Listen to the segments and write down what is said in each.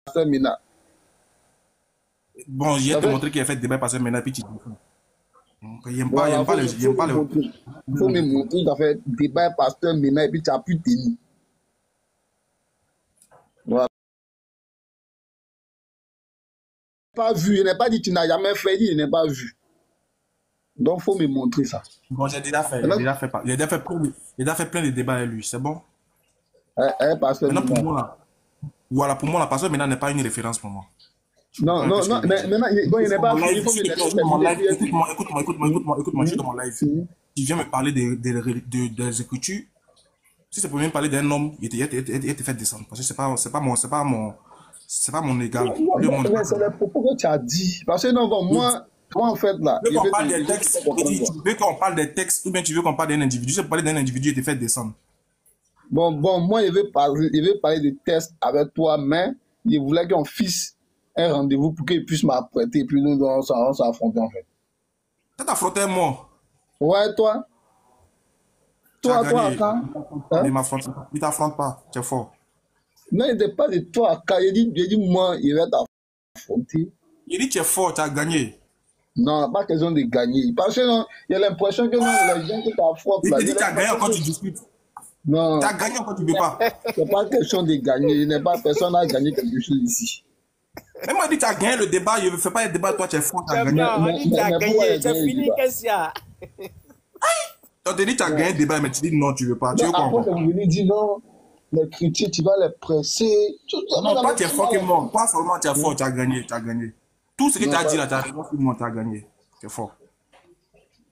Pasteur Mina. Bon, j'ai En te fait, montré qu'il a fait débat parce que maintenant, puis tu dis. Il n'aime pas, il voilà, aime pas le. Il aime pas le. faut me montrer, tu as fait débat pasteur Mina et puis tu as pu tenir. Voilà. Pas vu, il n'est pas dit tu n'as jamais fait, il n'est pas vu. Donc, il faut me montrer ça. Bon, j'ai déjà fait. Maintenant, Il a déjà fait plein de, il a déjà fait plein de débats avec lui. C'est bon. pasteur Maintenant, pour Mina. moi, là. Voilà, pour moi, la personne maintenant n'est pas une référence pour moi. Je Non, comprends un peu non, ce non, qu'il veut mais dire. maintenant, bon, il Je suis n'est dans pas mon fini, il live, faut me s'il te plaît, je laisser suis dans mon terminer. live. Écoute-moi, je suis dans mon live. Tu viens me parler des écritures. Si c'est pour me parler d'un homme, il te fait descendre. Parce que c'est pas mon égal. Le monde. Mais c'est les propos que tu as dit. Parce que non, bon, moi, en fait, là, Tu veux je qu'on vais parle te des je vais textes, te comprendre. tu veux qu'on parle des textes, ou bien tu veux qu'on parle d'un individu. Si tu veux parler d'un individu, il te fait descendre. Bon, moi, je vais parler de tests avec toi, mais je voulais qu'on fixe un rendez-vous pour qu'il puisse m'apprêter, puis nous, on s'affronter, en fait. Ça t'a frotté un mot. Ouais, toi, Tu as toi, gagné. quand? Hein? Il t'affronte pas. Tu es fort. Non, il n'était pas de toi, quand j'ai dit, moi, il va t'affronter. Il dit tu es fort, tu as gagné. Non, pas question de gagner. Parce que non, il y a l'impression que non, les gens qui t'affrontent, Il là, te il y dit a tu as gagné l'impression encore, que... tu discutes. Tu Non, as gagné encore, tu ne peux pas. c'est pas question de gagner. Il n'est pas personne n'a gagné quelque chose ici. Même moi, il dit tu as gagné le débat, je ne fais pas le débat, toi tu es fort, tu as C'est gagné. blanc, on dit tu as Mais pourquoi gagné, il c'est gagné le fini, débat? qu'est-ce qu'il y a? On te dit tu as gagné le débat, mais tu dis non, tu ne veux pas. Tu Non, veux quoi après, encore? c'est venu dire non, les critiques, tu vas les presser. Tout ça, Non, dans toi le tu es climat, fort que là. moi. Toi seulement tu es fort, tu as gagné, tu as gagné. Tout ce que tu Non, as dit pas, là, tu as raison sur moi, tu as gagné. Tu es fort.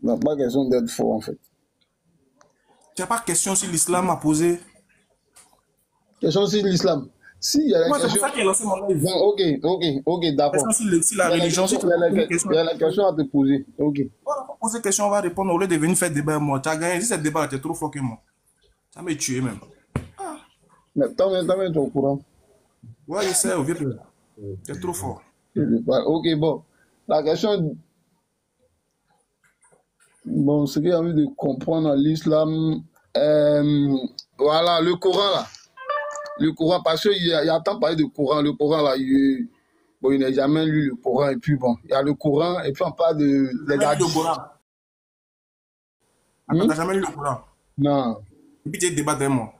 non, pas question d'être fort, en fait. Tu n'as pas de question sur l'islam à poser. Question sur l'islam. Si, il y a la Moi, c'est pour question. ça qu'il a lancé mon live. Bon, ok, d'accord. Question sur la Il y a la religion, si question, tu as une question. il y a la question à te poser. Ok. Voilà, on pose des questions, on va répondre au lieu de venir faire débat avec moi. Tu as gagné. Si ce débat, tu es trop fort que moi. Ça m'a tué même. Mais tant même, tu es au courant. Ouais, je sais, vieux. Tu es trop fort. Ok, bon. La question, bon, ce que j'ai envie de comprendre dans l'islam, voilà, le Coran, là. Le Coran, parce qu'il y a tant parlé de Coran. Le Coran, là, bon, il n'a jamais lu le Coran. Et puis, bon, il y a le Coran, et puis on parle de Tu les jamais lu le hadiths. Coran. Attends, t'as jamais lu le Coran. Non, Et puis tu débat avec moi.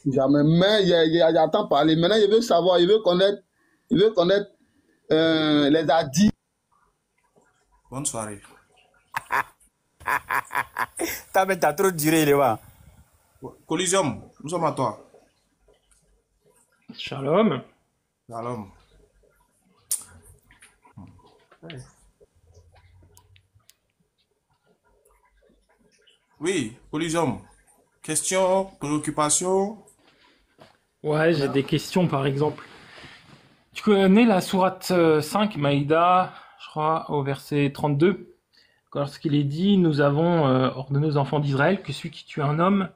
jamais. Mais il y a tant parlé. Maintenant, il veut savoir, il veut connaître les hadiths. Bonne soirée. T'as trop duré, les gars. Collision, nous sommes à toi. Shalom. Shalom. Oui, collision. Question, préoccupation. Ouais, j'ai des questions par exemple. Tu connais la sourate 5, Maïda, je crois, au verset 32, lorsqu'il est dit, nous avons ordonné aux enfants d'Israël que celui qui tue un homme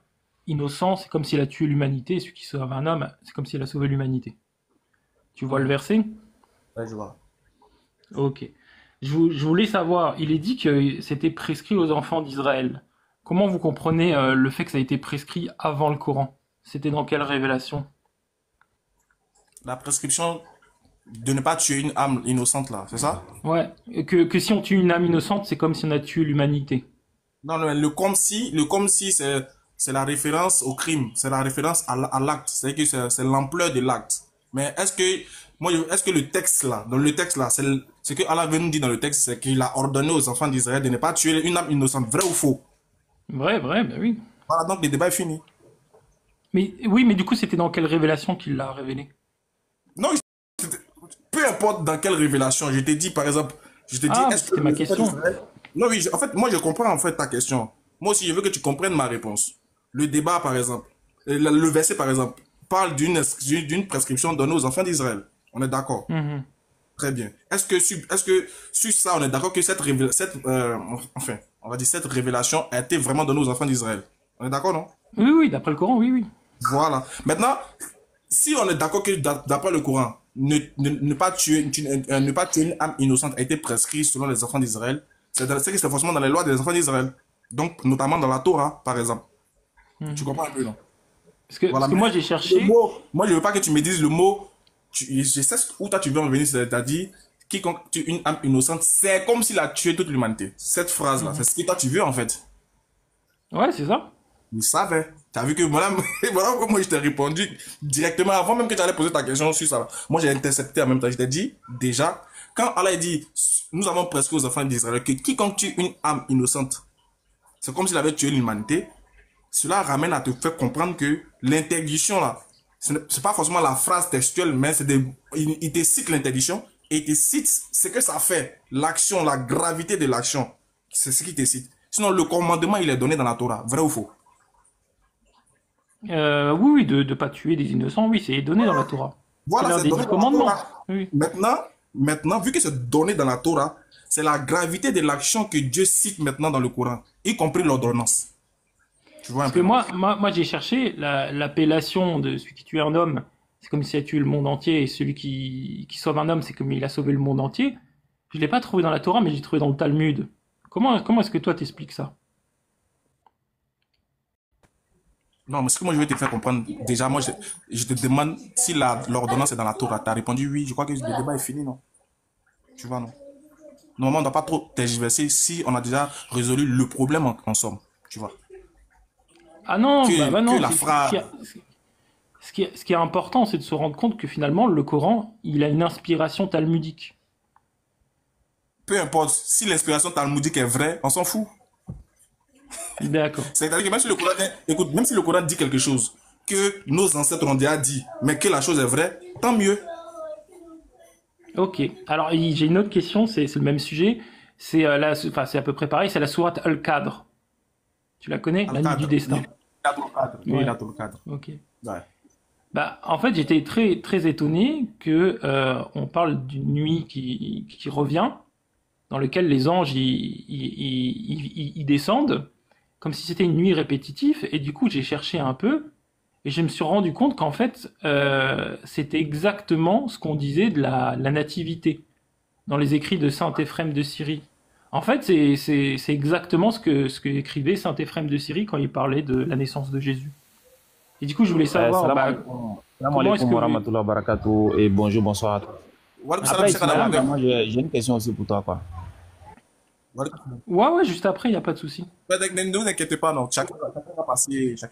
innocent, c'est comme s'il a tué l'humanité, et celui qui sauve un homme, c'est comme s'il a sauvé l'humanité. Tu vois le verset? Ouais, je vois. Ok. Je voulais savoir, il est dit que c'était prescrit aux enfants d'Israël. Comment vous comprenez le fait que ça a été prescrit avant le Coran? C'était dans quelle révélation? La prescription de ne pas tuer une âme innocente là, c'est ça? Ouais, que si on tue une âme innocente, c'est comme si on a tué l'humanité. Non, non, le comme si c'est la référence au crime, c'est la référence à l'acte, c'est que c'est l'ampleur de l'acte. Mais est-ce que le texte là, dans le texte là, ce que Allah veut nous dire dans le texte, c'est qu'il a ordonné aux enfants d'Israël de ne pas tuer une âme innocente, vrai ou faux? Vrai, ben oui. Voilà, donc le débat est fini. Mais oui, mais du coup, c'était dans quelle révélation qu'il l'a révélé? Non, peu importe dans quelle révélation, je t'ai dit par exemple, je te dis, Ah, est-ce que c'était ma question. Non, oui, en fait, moi je comprends en fait ta question. Moi aussi, je veux que tu comprennes ma réponse. Le débat, par exemple, le verset, par exemple, parle d'une prescription donnée aux enfants d'Israël. On est d'accord? Mhm. Très bien. Est-ce que sur ça, on est d'accord que enfin, on va dire cette révélation a été vraiment donnée aux enfants d'Israël? On est d'accord, non? Oui, oui, d'après le Coran, oui, oui. Voilà. Maintenant, si on est d'accord que d'après le Coran, ne pas tuer une âme innocente a été prescrit selon les enfants d'Israël, c'est que c'est forcément dans les lois des enfants d'Israël. Donc, notamment dans la Torah, par exemple. Tu comprends un peu, non? Voilà, parce que mais moi, j'ai le cherché. mot, moi je veux pas que tu me dises le mot, je sais où toi tu veux en venir, c'est-à-dire, quiconque tue une âme innocente, c'est comme s'il a tué toute l'humanité. Cette phrase-là, c'est Mhm. ce que toi tu veux en fait. Ouais, c'est ça. Je savais. T'as vu que voilà, voilà pourquoi moi je t'ai répondu directement avant même que tu allais poser ta question sur ça. Moi j'ai intercepté en même temps. Je t'ai dit déjà, quand Allah dit, nous avons presque aux enfants d'Israël que quiconque tue une âme innocente, c'est comme s'il avait tué l'humanité. Cela ramène à te faire comprendre que l'interdiction là, c'est pas forcément la phrase textuelle, mais il te cite l'interdiction et il te cite ce que ça fait, l'action, la gravité de l'action. C'est ce qu'il te cite. Sinon, le commandement, il est donné dans la Torah. Vrai ou faux? Oui, oui, de pas tuer des innocents, oui, c'est donné dans la Torah. C'est Voilà, l'un c'est des donné 10 dans la commandements. Torah. Oui. Maintenant, vu que c'est donné dans la Torah, c'est la gravité de l'action que Dieu cite maintenant dans le Coran, y compris l'ordonnance. Tu vois un Parce que peu, non? moi j'ai cherché l'appellation de celui qui tue un homme, c'est comme s'il a tué le monde entier, et celui qui sauve un homme, c'est comme il a sauvé le monde entier. Je l'ai pas trouvé dans la Torah, mais j'ai trouvé dans le Talmud. Comment est-ce que toi t'expliques ça? Non, mais ce que moi je vais te faire comprendre, déjà, moi je te demande si l'ordonnance est dans la Torah. Tu as répondu oui, je crois que le débat est fini, non? Tu vois, non? Normalement, on ne doit pas trop tergiverser si on a déjà résolu le problème en somme. Tu vois? Ah non, bah Que non, la phrase. ce qui est important, c'est de se rendre compte que finalement, le Coran, il a une inspiration talmudique. Peu importe, si l'inspiration talmudique est vraie, on s'en fout. D'accord. C'est-à-dire que même si le Coran, écoute, même si le Coran dit quelque chose que nos ancêtres ont déjà dit, mais que la chose est vraie, tant mieux. Ok. Alors, j'ai une autre question, c'est le même sujet. Enfin, c'est à peu près pareil, c'est la sourate Al-Qadr. Tu la connais? Dans le La nuit du cadre. destin. Il a dans le cadre. Oui, il a Ouais. dans le cadre. Ok. Ouais. Bah, en fait, j'étais très, très étonné que on parle d'une nuit qui revient, dans lequel les anges y descendent, comme si c'était une nuit répétitive. Et du coup, j'ai cherché un peu, et je me suis rendu compte qu'en fait, c'était exactement ce qu'on disait de la nativité dans les écrits de saint Éphrem de Syrie. En fait, c'est exactement ce que écrivait saint Éphrem de Syrie quand il parlait de la naissance de Jésus. Et du coup, je voulais savoir, Salam bah, alaikum. Salam comment est-ce alaikum que wa vous... rahmatullahi wa barakatuh et bonjour, bonsoir à tous. Walaikum salam, Après, Cheikh Ismaël, Adama. moi j'ai une question aussi pour toi, quoi. Ouais, ouais, juste après, il n'y a pas de souci. Ne vous inquiétez pas, non. Chacun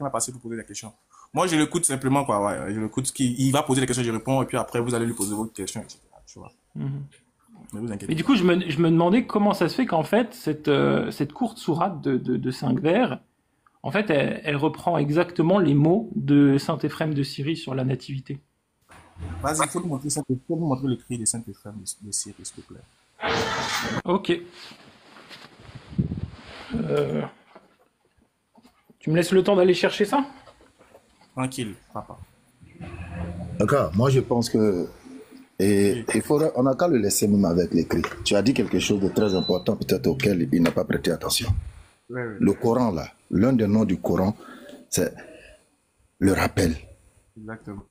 va passer pour poser des questions. Moi, je l'écoute simplement, quoi. Ouais, je l'écoute. Il va poser des questions, je réponds, et puis après, vous allez lui poser votre question, etc. Tu vois. Mhm. Ne vous Mais inquiétez du pas. coup, je me demandais comment ça se fait qu'en fait, cette courte sourate de 5 vers, en fait, elle reprend exactement les mots de saint Éphrem de Syrie sur la nativité. Vas-y, il faut nous montrer l'écrit des saints Éphrem de Syrie, s'il te plaît. Ok. Euh, Tu me laisses le temps d'aller chercher ça? Tranquille, papa. D'accord, moi je pense que Oui, on n'a qu'à le laisser même avec l'écrit. Tu as dit quelque chose de très important, peut-être auquel il n'a pas prêté attention. oui, oui, Le Coran, là, l'un des noms du Coran, c'est le rappel. exactement.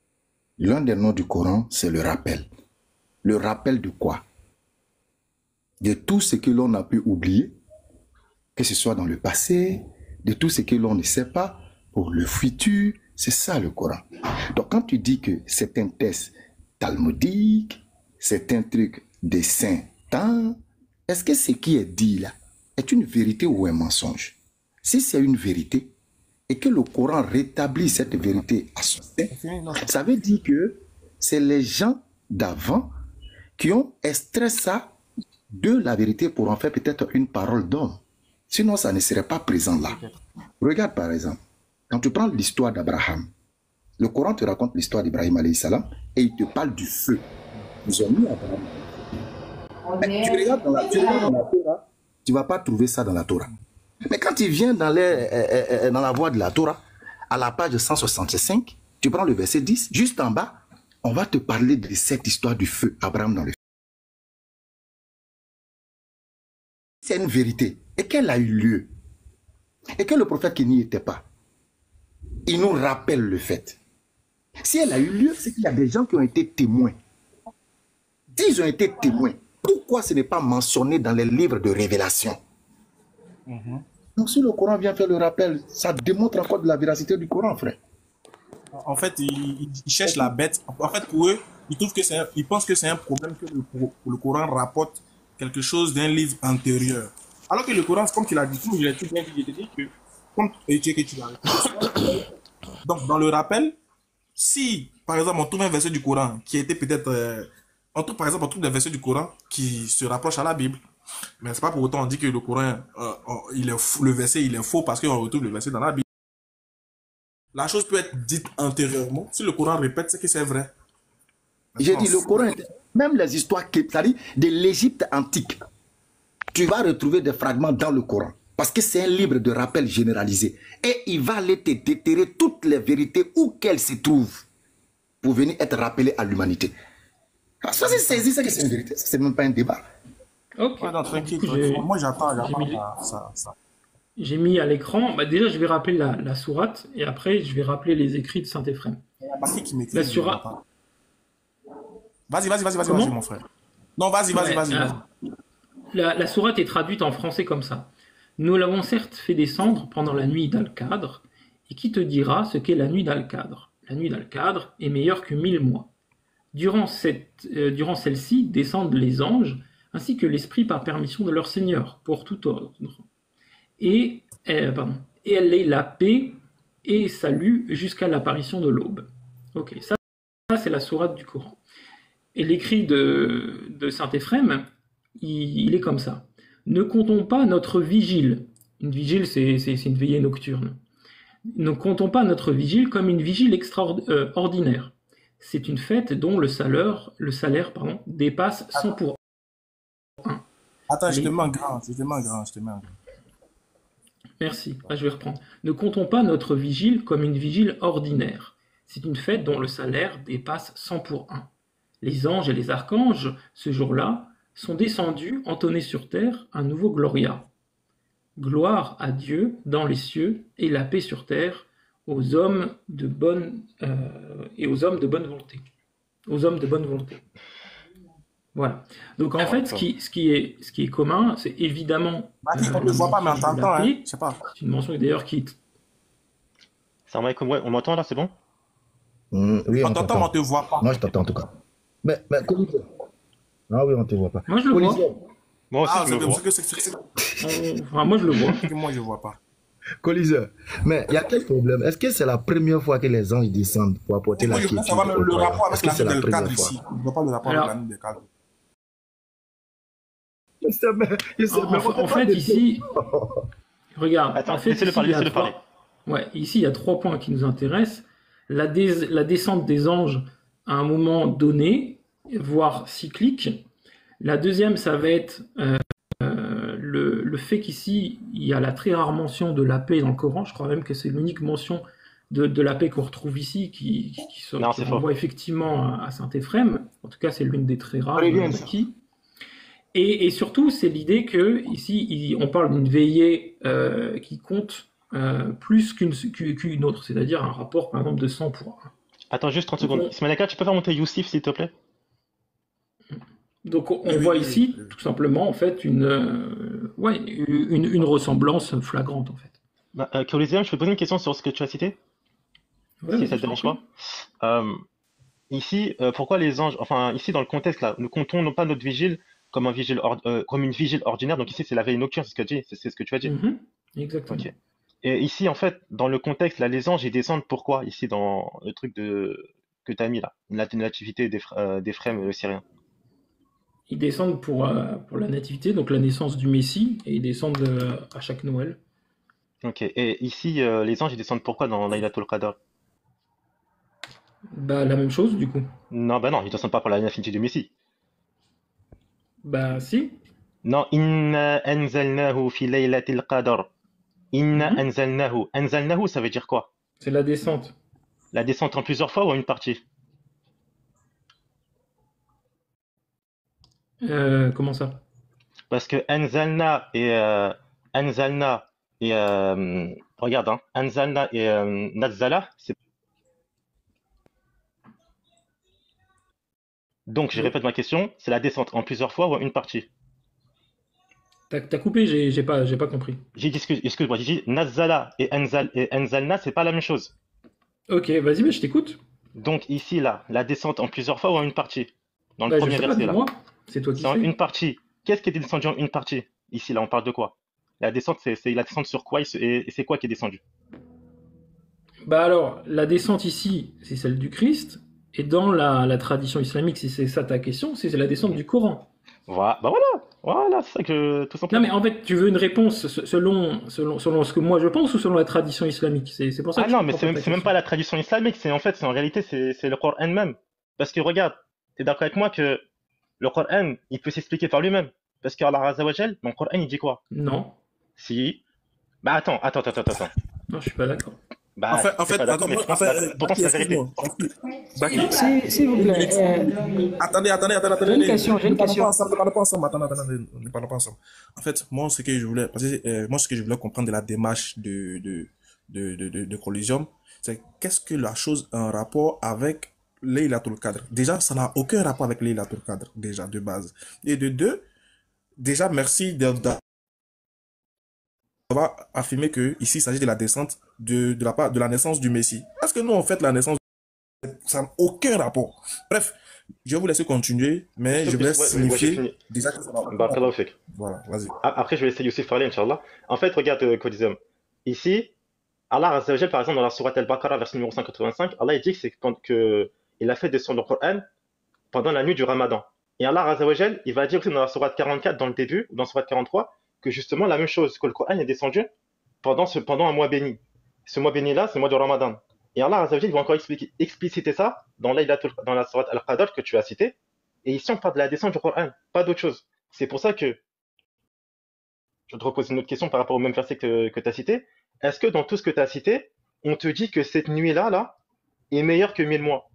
L'un des noms du Coran, c'est le rappel. Le rappel de quoi? De tout ce que l'on a pu oublier, que ce soit dans le passé, de tout ce que l'on ne sait pas, pour le futur. C'est ça le Coran. Donc quand tu dis que c'est un test talmudique, c'est un truc des saints temps, est-ce que ce qui est dit là est une vérité ou un mensonge? Si c'est une vérité, et que le Coran rétablit cette vérité à son sein, C'est fini, non? ça veut dire que c'est les gens d'avant qui ont extrait ça de la vérité pour en faire peut-être une parole d'homme. Sinon, ça ne serait pas présent là. Peut-être. Regarde par exemple, quand tu prends l'histoire d'Abraham, le Coran te raconte l'histoire d'Ibrahim alayhi salam et il te parle du feu. Ils ont mis Abraham. Mais tu regardes dans la Torah, tu ne vas pas trouver ça dans la Torah. Mais quand tu viens dans la voie de la Torah, à la page 165, tu prends le verset 10, juste en bas, on va te parler de cette histoire du feu, Abraham dans le feu. C'est une vérité et qu'elle a eu lieu et que le prophète qui n'y était pas, il nous rappelle le fait. Si elle a eu lieu, c'est qu'il y a des gens qui ont été témoins. S'ils ont été témoins, pourquoi ce n'est pas mentionné dans les livres de révélation? Donc si le Coran vient faire le rappel, ça démontre encore de la véracité du Coran, frère. En fait, ils cherchent la bête. En fait, pour eux, ils pensent que c'est un problème que le Coran rapporte quelque chose d'un livre antérieur. Alors que le Coran, comme tu l'as dit, comme je l'ai tout bien dit, je t'ai dit que, comme tu l'as dit. Donc, dans le rappel, si, par exemple, on trouve un verset du Coran qui était peut-être, on trouve des versets du Coran qui se rapprochent à la Bible. Mais c'est pas pour autant on dit que le Coran, le verset, il est faux parce qu'on retrouve le verset dans la Bible. La chose peut être dite antérieurement. Si le Coran répète, c'est que c'est vrai. J'ai dit le Coran, même les histoires, c'est-à-dire de l'Égypte antique, tu vas retrouver des fragments dans le Coran. Parce que c'est un livre de rappel généralisé. Et il va aller te déterrer toutes les vérités où qu'elles se trouvent pour venir être rappelées à l'humanité. Ça, c'est saisi, c'est que c'est une vérité. C'est même pas un débat. Ok. Ouais, non, tranquille. Moi, j'attends ça. J'ai mis à l'écran, bah déjà je vais rappeler la sourate et après je vais rappeler les écrits de Saint-Éphrem. Il y a Baki qui m'écrit. La sourate. Vas-y, mon frère. Non, vas-y. La sourate est traduite en français comme ça. Nous l'avons certes fait descendre pendant la nuit d'Al-Qadr, et qui te dira ce qu'est la nuit d'Al-Qadr? La nuit d'Al-Qadr est meilleure que 1000 mois. Durant celle-ci descendent les anges, ainsi que l'esprit par permission de leur Seigneur, pour tout ordre. Et elle est la paix et salut jusqu'à l'apparition de l'aube. Ok, ça c'est la sourate du Coran. Et l'écrit de Saint-Éphrem, il est comme ça. Ne comptons pas notre vigile. Une vigile, c'est une veillée nocturne. Ne comptons pas notre vigile comme une vigile extraordinaire. C'est une fête dont le salaire dépasse 100 pour 1. Attends, je te mets en grand. Merci, je vais reprendre. Ne comptons pas notre vigile comme une vigile ordinaire. C'est une fête dont le salaire dépasse 100 pour 1. Les anges et les archanges, ce jour-là, sont descendus entonner sur terre un nouveau Gloria. Gloire à Dieu dans les cieux et la paix sur terre aux hommes de bonne volonté. Aux hommes de bonne volonté. Voilà. Donc en fait, ce qui est commun, c'est évidemment. On ne voit pas, mais on t'entend, hein. Je sais pas. C'est une mention d'ailleurs qui. Ça ouais, on m'entend là, c'est bon? Oui, on t'entend, mais on te voit pas. Moi, je t'entends en tout cas. Mais Coliseur. Ah oui, on te voit pas. Moi, je le vois. Moi aussi, je le vois. Enfin, moi, je le vois. Moi, je vois pas. Coliseur. Mais il y a quel problème? Est-ce que c'est la première fois que les anges descendent pour apporter la quiétude? Ça va le rapport avec la nuit des cadres ici. fois? Je ne vois pas le rapport avec la nuit des cadres. En fait, ici, regarde. Attends, en fait, laissez-le parler. Ouais, ici, il y a 3 points qui nous intéressent. La descente des anges à un moment donné, voire cyclique. La deuxième, ça va être le fait qu'ici, il y a la très rare mention de la paix dans le Coran. Je crois même que c'est l'unique mention de la paix qu'on retrouve ici qui renvoie effectivement à Saint-Éphrem. En tout cas, c'est l'une des très rares qui. Et surtout, c'est l'idée que ici, on parle d'une veillée qui compte plus qu'une autre, c'est-à-dire un rapport, par exemple, de 100 pour 1. Attends, juste 30 secondes. Ismaël, tu peux faire monter Youssef, s'il te plaît? Donc, on voit ici, tout simplement, en fait, une ressemblance flagrante, en fait. Coliseur, je peux poser une question sur ce que tu as cité? Ouais, si ça te dérange pas. Ici, pourquoi les anges, enfin, ici, dans le contexte, là, nous comptons non pas notre vigile comme une vigile ordinaire. Donc ici, c'est la veille nocturne, c'est ce que tu as dit. Exactement. Okay. Et ici, en fait, dans le contexte, là, les anges, ils descendent pourquoi? Ici, dans le truc que tu as mis là, la nativité d'Éphrem le Syrien. Ils descendent pour la nativité, donc la naissance du Messie, et ils descendent à chaque Noël. Ok. Et ici, les anges, ils descendent pourquoi dans Laylatul Qadr? Bah, la même chose, du coup. Non, ils descendent pas pour la nativité du Messie. Bah, si. Non, inna anzalnahu fi laylatil qadr. Inna anzalnahu. Anzalnahu, ça veut dire quoi? C'est la descente. La descente en plusieurs fois ou en une partie? Comment ça? Parce que anzalna et regarde, hein, anzalna et nazzala, c'est. Donc, je répète ma question, c'est la descente en plusieurs fois ou en une partie? T'as coupé, j'ai pas compris. J'ai dit, excuse-moi, j'ai dit nazzala et anzalna, c'est pas la même chose. Ok, vas-y, mais je t'écoute. Donc ici, là, la descente en plusieurs fois ou en une partie? Dans le Bah, je premier sais pas, verset, là. dis-moi. C'est toi qui C'est en sais. une partie. Qu'est-ce qui est descendu en une partie? Ici, là, on parle de quoi? La descente, c'est la descente sur quoi et c'est quoi qui est descendu? Bah alors, la descente ici, c'est celle du Christ. Et dans la tradition islamique, si c'est ça ta question, c'est la descente du Coran. Voilà, bah voilà, voilà, c'est ça que tout Non, mais simplement. en fait, tu veux une réponse selon ce que moi je pense ou selon la tradition islamique? C'est pour ça Ah que je non, mais comprends pas ta c'est même question. pas la tradition islamique, c'est en réalité c'est le Coran même. Parce que regarde, t'es d'accord avec moi que le Coran, il peut s'expliquer par lui-même. Parce qu'Allah Azza wa Jal, dans le Coran, il dit quoi? Non, Si. Bah attends. non, je suis pas d'accord. Bah t'es pas d'accord, mais pourtant Baki, c'est la vérité. excuse-moi. Baki, S'il vous une plaît, minute. Attendez. j'ai une question, j'ai Ne une parlons pas question. ensemble, ne parlons pas ensemble. Attendez, ne parlons pas ensemble. En fait, moi, ce que je voulais, parce que, moi, ce que je voulais comprendre de la démarche de Collision, c'est qu'est-ce que la chose a un rapport avec Laylatul Qadr. Déjà, ça n'a aucun rapport avec Laylatul Qadr, déjà, de base. Et de deux, déjà, merci d'avoir affirmé que ici, il s'agit de la descente de la naissance du Messie. Parce que nous, en fait, la naissance, ça n'a aucun rapport. Bref, je vais vous laisser continuer, mais je vais Ouais, j'ai signifier fini. déjà que ça n'a aucun Barakallahu rapport. fik. Voilà, vas-y. Après, je vais laisser Youssef parler, Inch'Allah. En fait, regarde, Codizem. Ici, Allah Azza wa Jal, par exemple, dans la sourate Al-Baqarah, verset numéro 185, Allah il dit que c'est quand que il a fait descendre le Coran pendant la nuit du Ramadan. Et Allah Azza wa Jal, il va dire aussi dans la sourate 44, dans le début, ou dans la sourate 43, que justement la même chose, que le Coran est descendu pendant un mois béni. Ce mois béni-là, c'est le mois du Ramadan. Et Allah Azza wa Jal, il va encore expliciter ça dans dans la sourate Al-Qadr que tu as cité. Et ici, on parle de la descente du Coran, pas d'autre chose. C'est pour ça que je te repose une autre question par rapport au même verset que tu as cité. Est-ce que dans tout ce que tu as cité, on te dit que cette nuit-là, là, est meilleure que 1000 mois?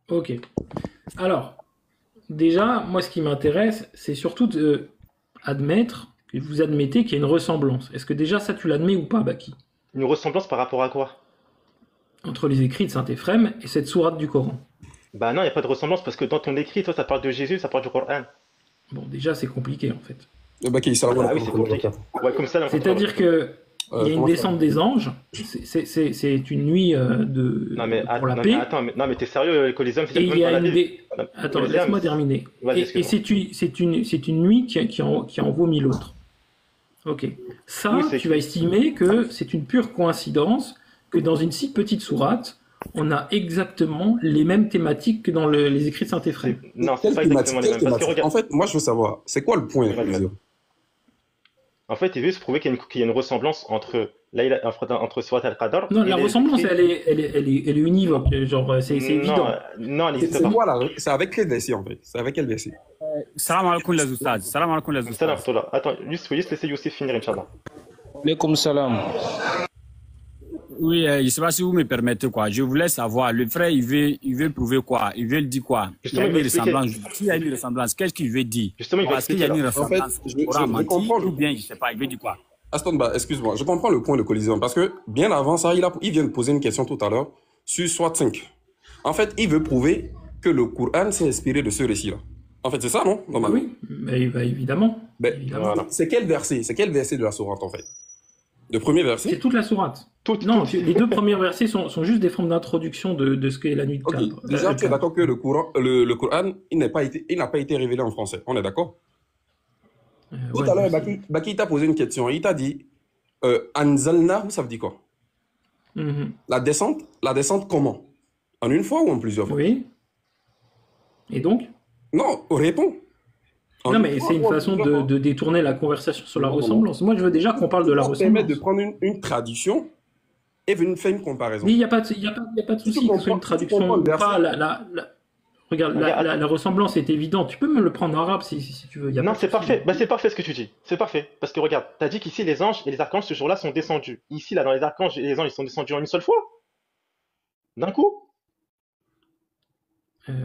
Ok. Alors, déjà, moi, ce qui m'intéresse, c'est surtout de admettre que vous admettez qu'il y a une ressemblance. Est-ce que déjà ça, tu l'admets ou pas, Baki? Une ressemblance par rapport à quoi? Entre les écrits de Saint-Éphrem et cette sourate du Coran. Bah non, il n'y a pas de ressemblance parce que dans ton écrit, toi, ça parle de Jésus, ça parle du Coran. Bon, déjà, c'est compliqué, en fait. Baki, salam Ah oui, c'est alaikum. compliqué. Ouais, comme ça, C'est-à-dire que il y a une Comment ça descente des anges, c'est une nuit Non mais, pour la non, mais paix, attends, non mais t'es sérieux, Coliseum, c'est et il même y dans a la une Bible. dé- Attends, Coliseum, laisse-moi terminer. vas-y, Et excuse-moi. c'est une nuit qui en vaut 1000 autres. Ok. Ça, Oui, c'est tu vas estimer que c'est une pure coïncidence que dans une si petite sourate, on a exactement les mêmes thématiques que dans les écrits de Saint-Éphrem. Non, c'est Quelle pas thématique, exactement les mêmes. Parce que regarde, En fait, moi, je veux savoir, c'est quoi le point, vas-y, vas-y. Collision? En fait, il veut se prouver qu'il y a une ressemblance entre Surat al-Qadr Non, et la les ressemblance, écrits. elle est univoque. Genre, c'est Non, évident. non, elle n'existe C'est pas. quoi là? C'est avec quel verset, en fait? C'est avec quel verset? Salam alaikum les oustaz. Salam alaikum les Salam, oustaz. Rahmatullah. Attends, faut juste laisser Youssef finir, Inch'Allah. Alaikum salam. Oui, je ne sais pas si vous me permettez quoi. Je voulais savoir, le frère, il veut prouver quoi? Il veut dire quoi? Il y Justement, a il va une expliquer. ressemblance. S'il y a une ressemblance, qu'est-ce qu'il veut dire? Justement, il va Parce qu'il y a expliquer une là. En fait, ressemblance. je, Il aura je menti, comprends ou bien, je ne sais pas, il veut dire quoi? Aston, bah, excuse-moi, je comprends le point de Collision parce que bien avant ça, il vient de poser une question tout à l'heure sur Soit 5. En fait, il veut prouver que le Coran s'est inspiré de ce récit-là. En fait, c'est ça, non? Ah Normalement. oui, mais, bah, évidemment. Ben, Évidemment. Voilà. c'est quel verset? C'est quel verset de la sourate, en fait? Le premier C'est verset? toute la sourate. Tout, Non, tout. les deux premiers versets sont juste des formes d'introduction de ce qu'est la nuit de Ok. Qadr. Déjà, tu es d'accord que le Coran, il n'a pas été révélé en français. On est d'accord? Tout Ouais, à l'heure, merci. Baki t'a posé une question. Il t'a dit, Anzalna, ça veut dire quoi? Mhm. La descente comment? En une fois ou en plusieurs fois? Oui. Et donc? Non, réponds. En Non, une mais fois c'est une ou en façon plusieurs fois? de détourner la conversation sur la Non, non, non. ressemblance. Moi, je veux déjà qu'on parle de la Ça te permet de ressemblance. prendre une tradition et venir faire une comparaison. Mais il n'y a pas de, il y a pas, il y a pas de Si tu souci que ce soit comprends, une si tu traduction comprends le ou verset, pas. Regarde, Regarde, la ressemblance est évidente. Tu peux même le prendre en arabe si tu veux. Il y a non, pas de c'est souci. parfait. Bah, c'est parfait ce que tu dis. C'est parfait. Parce que regarde, t'as dit qu'ici, les anges et les archanges, ce jour-là, sont descendus. Ici, là, dans les archanges et les anges, ils sont descendus en une seule fois? D'un coup?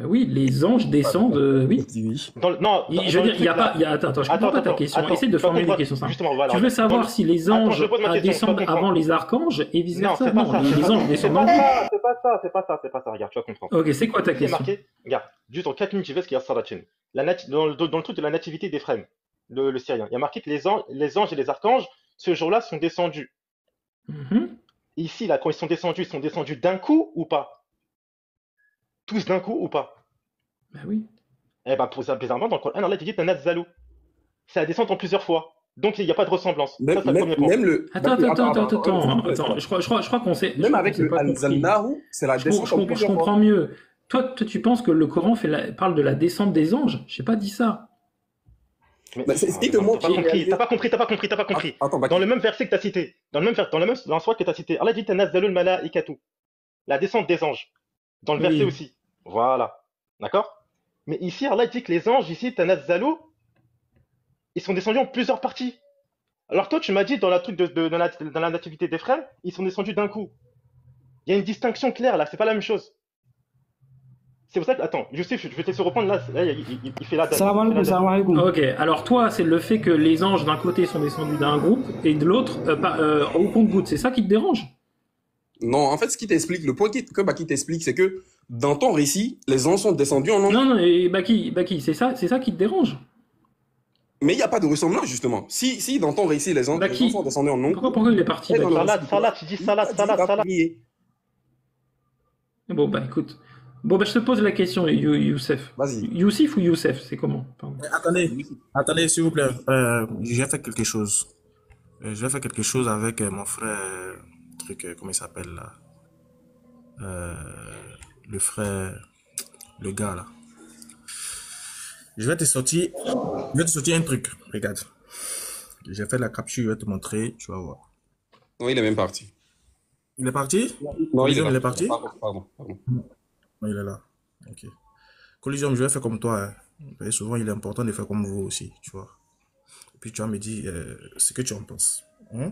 Oui, les anges descendent, oui. oui. Non, Je veux dire, il y a pas. Attends, je comprends pas ta question. Essaye de formuler une question simple. Justement, voilà. Tu veux savoir si les anges je pose ma question, descendent tu vas comprendre. avant les archanges et vice Non, versa? c'est pas Non, ça. les anges C'est descendent pas avant. ça, c'est pas ça. Regarde, tu vas comprendre. Ok, c'est quoi ta C'est question? marqué, regarde, juste en 4 minutes, tu vois ce qu'il y a Salatine. Dans le truc de la nativité d'Éphrem, le Syrien, il y a marqué que les anges et les archanges, ce jour-là, sont descendus. Mhm. Ici, là, quand ils sont descendus d'un coup ou pas? Tous d'un coup ou pas? Bah oui. Eh ben, bizarrement, dans le Coran, Allah dit Tanazzalou. C'est à descendre en plusieurs fois. Donc, il n'y a pas de ressemblance. Ça, c'est le premier point. Même le. Attends, je crois qu'on s'est. Même avec le pas compris. Anzalnahu, c'est la descente en Je plusieurs fois. comprends mieux. Toi, tu penses que le Coran parle de la descente des anges? J'ai pas dit ça. Mais, Bah, il te montre. t'as pas compris. Attends, Dans le même verset que tu as cité, dans le sourate que tu as cité, Allah dit Tanazzalul malaikatu. La descente des anges. Dans le verset Oui. aussi. Voilà. D'accord? Mais ici, Allah dit que les anges, ici, Tanazzalu, ils sont descendus en plusieurs parties. Alors toi, tu m'as dit dans la truc dans la nativité des frères, ils sont descendus d'un coup. Il y a une distinction claire là, c'est pas la même chose. C'est pour ça que, attends, Youssef, je vais te laisser reprendre là, il fait la date. Salam alaikum, salam alaikum. Ok, alors toi, c'est le fait que les anges d'un côté sont descendus d'un groupe et de l'autre au compte-goutte. C'est ça qui te dérange? Non, en fait, ce qui t'explique, le point que Baki t'explique, c'est que dans ton récit, les anges sont descendus en nombre. Non, et Baki, c'est ça qui te dérange? Mais il n'y a pas de ressemblance, justement. Si dans ton récit, les anges sont descendus en nombre. Pourquoi il est parti? Salat, tu dis salat. Bon, bah écoute. Bon, bah je te pose la question, Youssef. Vas-y. Youssef ou Youssef, c'est comment? Pardon. Attendez, s'il vous plaît. J'ai fait quelque chose. J'ai fait quelque chose avec mon frère. Comment il s'appelle là? Le frère. Le gars là. Je vais te sortir un truc. Regarde. J'ai fait la capture, je vais te montrer. Tu vas voir. Non, il est même parti. Il est parti? Non, il est parti? Pardon. Non, il est là. Ok. Collision, je vais faire comme toi. Hein. Souvent, il est important de faire comme vous aussi, tu vois. Et puis, tu vas me dire ce que tu en penses. Hein?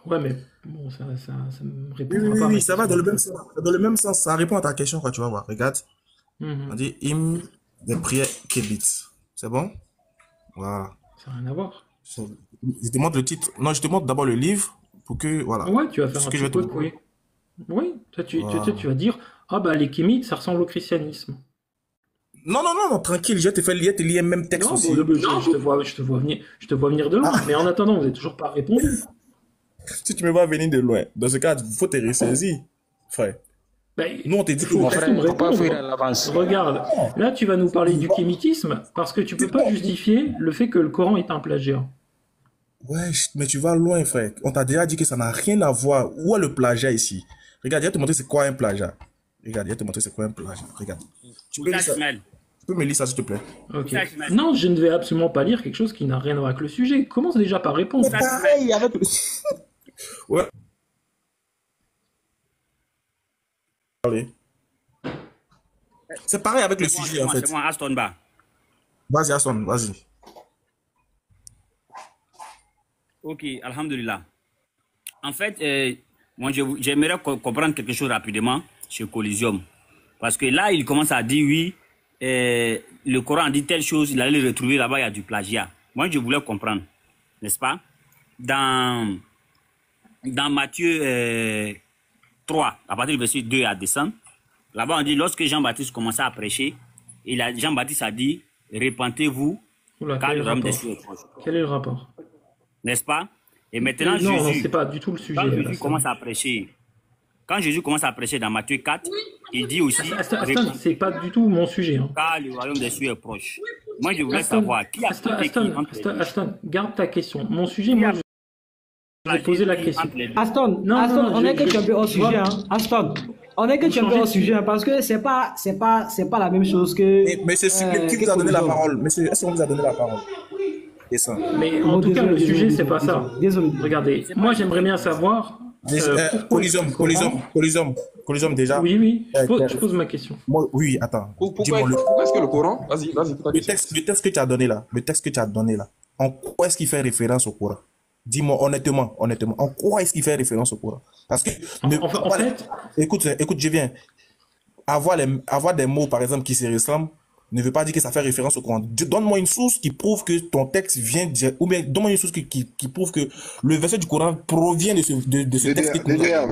Ouais, mais bon, ça me répond pas. Oui, ça va dans le même sens. Dans le même sens, ça répond à ta question quand tu vas voir. Regarde. On dit hymne des prières kébites. C'est bon? Voilà. Ça n'a rien à voir. Je te montre le titre. Non, je te montre d'abord le livre pour que, voilà. Ouais, tu vas faire un petit peu, oui. Oui, tu vas dire, ah bah les kémites, ça ressemble au christianisme. Non, tranquille, je te lire le même texte aussi. Je te vois venir de loin, mais en attendant, vous n'avez toujours pas répondu. Si tu me vois venir de loin, dans ce cas, il faut te ressaisir, frère. Ben, nous, on t'a dit que mon frère, faut pas fuir à l'avance. Regarde, là, tu vas nous parler du kémitisme parce que tu peux pas justifier le fait que le Coran est un plagiat. Ouais, mais tu vas loin, frère. On t'a déjà dit que ça n'a rien à voir. Où est le plagiat ici? Regarde, je vais te montrer c'est quoi un plagiat. Regarde, Tu peux me lire ça, s'il te plaît? Ok. Non, je ne vais absolument pas lire quelque chose qui n'a rien à voir avec le sujet. Commence déjà par répondre. C'est pareil avec le... Ouais. C'est pareil avec le sujet, en fait. C'est moi, Aston Ba. Vas-y, Aston, vas-y. Ok, alhamdulillah. En fait, moi, j'aimerais comprendre quelque chose rapidement sur Coliseum. Parce que là, il commence à dire, oui, le Coran dit telle chose, il allait le retrouver là-bas, il y a du plagiat. Moi, je voulais comprendre, n'est-ce pas? Dans Matthieu 3, à partir du verset 2 à descendre, là-bas, on dit, lorsque Jean-Baptiste commençait à prêcher, Jean-Baptiste a dit, repentez-vous, car le royaume des cieux est proche. Quel est le rapport? N'est-ce pas? Et maintenant, non, c'est pas du tout le sujet. Quand Jésus commence à prêcher dans Matthieu 4, il dit aussi... Aston, c'est pas du tout mon sujet. Hein. Car le royaume des cieux est proche. Moi, je voulais savoir qui a Aston, garde ta question. Mon sujet, moi, je vais poser la question. Aston, on est que tu es un peu hors sujet. Aston, on est que tu es un peu hors sujet parce que c'est pas la même chose que... Mais c'est qui vous a donné la parole? Monsieur, est-ce qu'on vous a donné la parole? Mais en tout cas, le sujet, c'est pas ça. Désolé. Regardez, moi, j'aimerais bien savoir... Coliseum déjà. Oui. Je pose ma question. Moi, oui, attends. Pourquoi est-ce que le Coran... Vas-y. Le texte que tu as donné là, en quoi est-ce qu'il fait référence au Coran? Dis-moi honnêtement, en quoi est-ce qu'il fait référence au Coran? Parce que... En fait... Écoute, je viens. Avoir des mots, par exemple, qui se ressemblent, ne veut pas dire que ça fait référence au Coran. Donne-moi une source qui prouve que ton texte vient de... Ou bien donne-moi une source qui prouve que le verset du Coran provient de ce texte.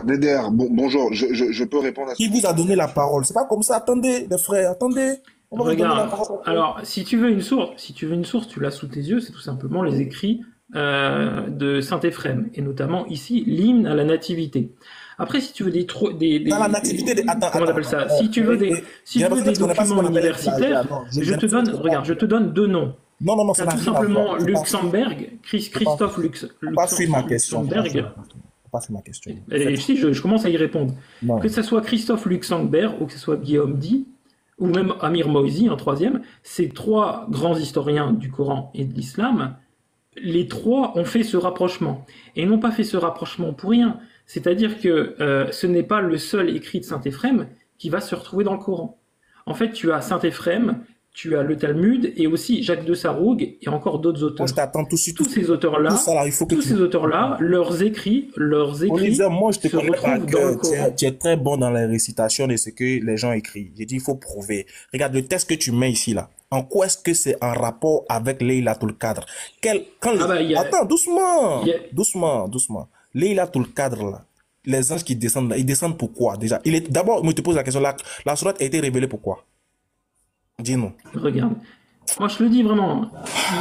DDR, bonjour, je peux répondre à ça. Qui vous a donné la parole? C'est pas comme ça, attendez, les frères, attendez. Regarde, alors, si tu veux une source, tu l'as sous tes yeux, c'est tout simplement les écrits de Saint-Éphrem, et notamment ici l'hymne à la nativité. Après, si tu veux Dans la nativité, comment on appelle ça? Si tu veux des documents universitaires, je te donne deux noms. Non, c'est tout simplement Luxembourg, Christophe Luxembourg. Pas ma question. Et si je commence à y répondre. Non. Que ce soit Christophe Luxembourg ou que ce soit Guillaume Di, ou même Amir Moïsi, un troisième, ces trois grands historiens du Coran et de l'islam, les trois ont fait ce rapprochement. Et n'ont pas fait ce rapprochement pour rien. C'est-à-dire que ce n'est pas le seul écrit de Saint-Éphrem qui va se retrouver dans le Coran. En fait, tu as Saint-Éphrem, tu as le Talmud et aussi Jacques de Sarroug et encore d'autres auteurs. Tous ces auteurs-là, leurs écrits moi, je te se connais pas retrouvent dans le que Coran. tu es très bon dans la récitation de ce que les gens écrivent. J'ai dit, il faut prouver. Regarde le texte que tu mets ici, là. En quoi est-ce que c'est en rapport avec Laylatul Qadr? Attends, doucement. Laylatul Qadr, là. Les anges qui descendent là, ils descendent pourquoi déjà? D'abord, moi, je te pose la question, la sourate a été révélée pourquoi? Dis-nous. Regarde. Moi, je le dis vraiment.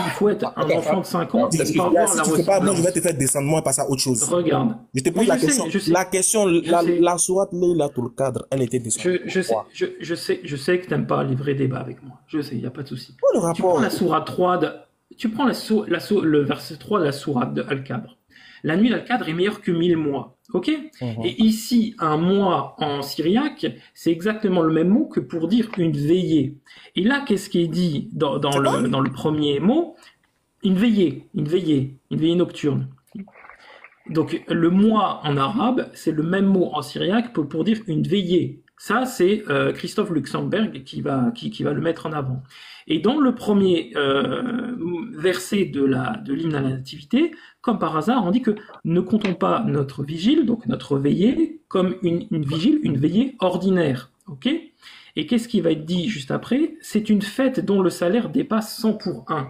Il faut être un enfant de 5 ans pour pas voir la ressemblance. Moi, je vais te faire descendre, moi, passer à autre chose. Regarde. Je te pose la question. La question, la sourate Laylatul Qadr, elle était descendue. Je sais que t'aimes pas les vrais débats avec moi. Je sais, il n'y a pas de souci. Oh, le rapport. Tu prends la sourate 3 le verset 3 de la sourate de Al-Qadr. La nuit d'Al-Qadr est meilleure que 1000 mois. Ok? Et ici, un mois en syriaque, c'est exactement le même mot que pour dire une veillée. Et là, qu'est-ce qui est dit dans le premier mot? Une veillée nocturne. Donc, le mois en arabe, c'est le même mot en syriaque pour dire une veillée. Ça, c'est Christophe Luxembourg qui va le mettre en avant. Et dans le premier verset de l'hymne à la nativité, comme par hasard, on dit que ne comptons pas notre vigile, donc notre veillée, comme une vigile, une veillée ordinaire. Ok? Et qu'est-ce qui va être dit juste après? C'est une fête dont le salaire dépasse 100 pour 1.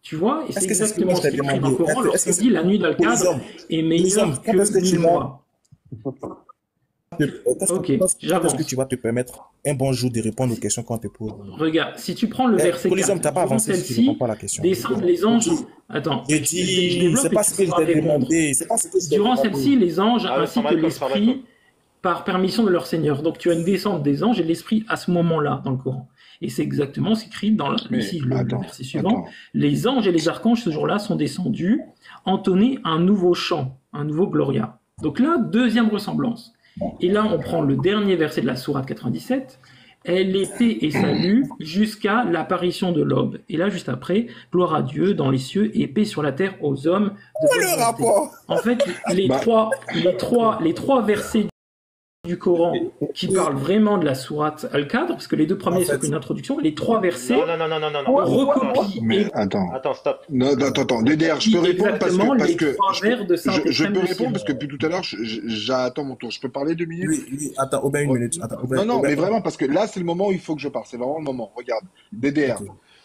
Tu vois? Et c'est exactement ce qui est écrit dans le Coran lorsqu'il dit la nuit d'Al-Qadr est meilleure que 1000 mois. Ok, est-ce que tu vas te permettre un bon jour de répondre aux questions qu'on te pose? Regarde, si tu prends le verset 4, t'as pas avancé si tu réponds pas à la question. Descendent les anges. Attends, je développe. C'est pas ce que je t'ai demandé. Durant celle-ci, les anges ainsi que l'esprit par permission de leur Seigneur. Donc tu as une descente des anges et l'esprit à ce moment-là dans le Coran. Et c'est exactement ce écrit dans ici le verset suivant. Les anges et les archanges ce jour-là sont descendus, entonner un nouveau chant, un nouveau Gloria. Donc là, deuxième ressemblance. Et là, on prend le dernier verset de la sourate 97. Elle est paix et salut jusqu'à l'apparition de l'aube. Et là, juste après, gloire à Dieu dans les cieux et paix sur la terre aux hommes. Le rapport. En fait, les trois versets du Coran qui parlent vraiment de la sourate Al-Qadr, parce que les deux premiers sont une introduction, les trois versets recopient. Mais attends, stop. Attends, DDR, je peux répondre parce que je peux répondre parce que depuis tout à l'heure, j'attends mon tour. Je peux parler 2 minutes? Oui, attends, Aubin, une minute. Non, mais vraiment, parce que là, c'est le moment où il faut que je parle. C'est vraiment le moment. Regarde, DDR.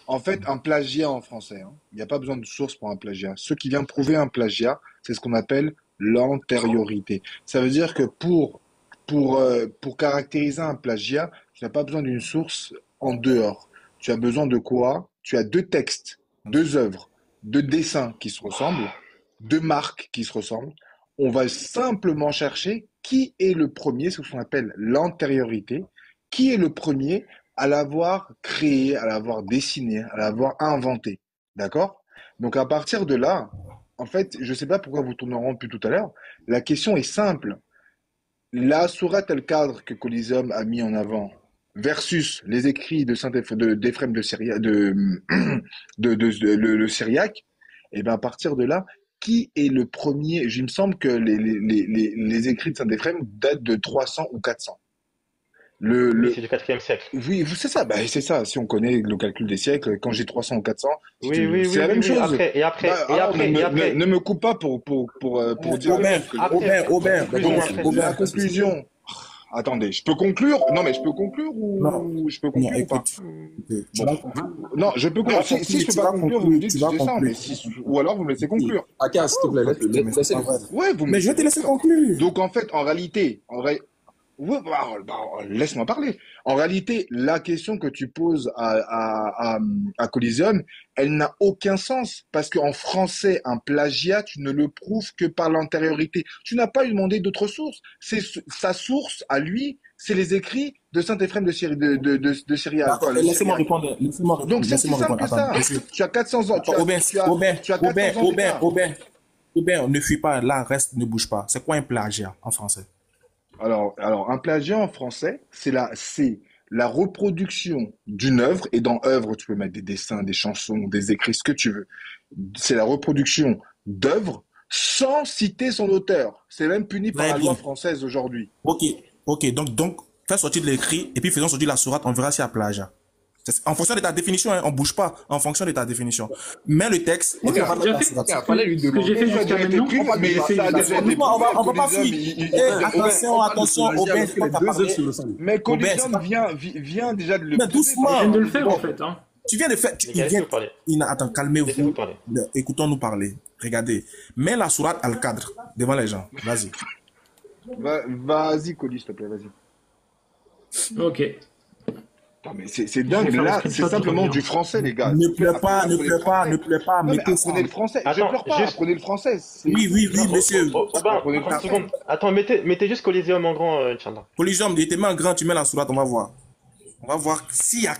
En fait, un plagiat en français, il n'y a pas besoin de source pour un plagiat. Ce qui vient prouver un plagiat, c'est ce qu'on appelle l'antériorité. Ça veut dire que pour caractériser un plagiat, tu n'as pas besoin d'une source en dehors. Tu as besoin de quoi? Tu as 2 textes, 2 œuvres, 2 dessins qui se ressemblent, 2 marques qui se ressemblent. On va simplement chercher qui est le premier, ce qu'on appelle l'antériorité, qui est le premier à l'avoir créé, à l'avoir dessiné, à l'avoir inventé. D'accord? Donc à partir de là, en fait, je ne sais pas pourquoi vous tournez en rond depuis tout à l'heure, la question est simple. La sourate Al-Qadr que Coliseum a mis en avant versus les écrits de d'Éphrem le Syriaque, et bien à partir de là, qui est le premier? Il me semble que les écrits de Saint-Éphrem datent de 300 ou 400. Oui, c'est du 4e siècle. Oui, c'est ça. Bah, c'est ça. Si on connaît le calcul des siècles, quand j'ai 300 ou 400, oui, c'est la même chose. Après, ne me coupe pas pour dire. Aubin, la conclusion. Attendez, je peux conclure? Non, mais je peux conclure ou je peux conclure ou pas? Non, je peux conclure. Si je peux pas conclure, vous me dites que c'est ça. Ou alors vous me laissez conclure. Aka, s'il te plaît, laisse-le. Ouais, mais je vais te laisser conclure. Donc en fait, en réalité, Oui, laisse-moi parler. En réalité, la question que tu poses à Coliseum, elle n'a aucun sens. Parce qu'en français, un plagiat, tu ne le prouves que par l'antériorité. Tu n'as pas demandé d'autres sources. Sa source, à lui, c'est les écrits de Saint-Éphrem de Syriac. D'accord, laissez-moi répondre. Donc, c'est aussi Laissez-moi simple répondre. que ça. Attends, Tu as 400 ans. Aubin, ne fuis pas. Là, reste, ne bouge pas. C'est quoi un plagiat en français? Alors, un plagiat en français, c'est la reproduction d'une œuvre, et dans œuvre, tu peux mettre des dessins, des chansons, des écrits, ce que tu veux. C'est la reproduction d'œuvres sans citer son auteur. C'est même puni par Très la bien. loi française aujourd'hui. Ok. Donc, fais sortir de l'écrit et puis faisons sortir la sourate. On verra s'il y a plagiat. En fonction de ta définition, hein, on bouge pas. En fonction de ta définition. Mais le texte. Ok, j'ai fait ce que j'ai fait jusqu'à maintenant. Mais ça a déjà été on va pas fuir. Attention, Aubin, je crois que t'as parlé. Mais Coliseum vient déjà de le Mais doucement. Je viens de le faire en fait. Hein. Tu viens de faire. Attends, calmez-vous. Écoutons-nous parler. Regardez. Mets la sourate al-Qadr devant les gens. Vas-y. Vas-y, Colis, s'il te plaît, vas-y. Ok. Non, mais c'est dingue, là, c'est simplement du français, les gars. Ne pleure pas. Non, mais Mettez ça. apprenez le français. Je Attends, pleure pas, juste- apprenez le français. Oui, monsieur. Aubin, 30 secondes. Attends, mettez juste Coliseum en grand, Inch'Allah. Coliseum, il te met en grand, tu mets la sourate, on va voir. On va voir s'il y a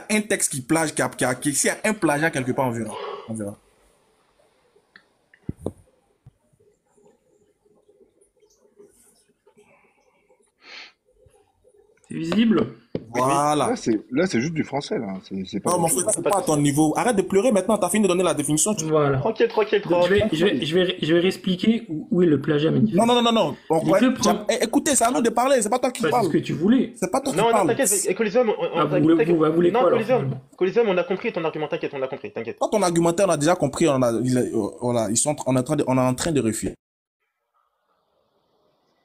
un texte qui plage, s'il y a un plagiat quelque part, on verra. On verra. C'est visible. Voilà. Là, c'est juste du français, là. C'est pas. Non, mon frère, c'est pas à ton niveau. Arrête de pleurer maintenant, t'as fini de donner la définition. Voilà. Tranquille. Donc, je vais réexpliquer où est le plagiat magnifique. Non. Les deux prend- Écoutez, c'est à nous de parler, c'est pas toi qui Bah, c'est parle. ce que tu voulais. C'est pas toi qui Non, parle. t'inquiète, et Coliseum, vous voulez quoi, alors, Coliseum, on a compris ton argument, t'inquiète, on a compris, t'inquiète. Toi, ton argumentaire, on a déjà compris, on est en train de refuser.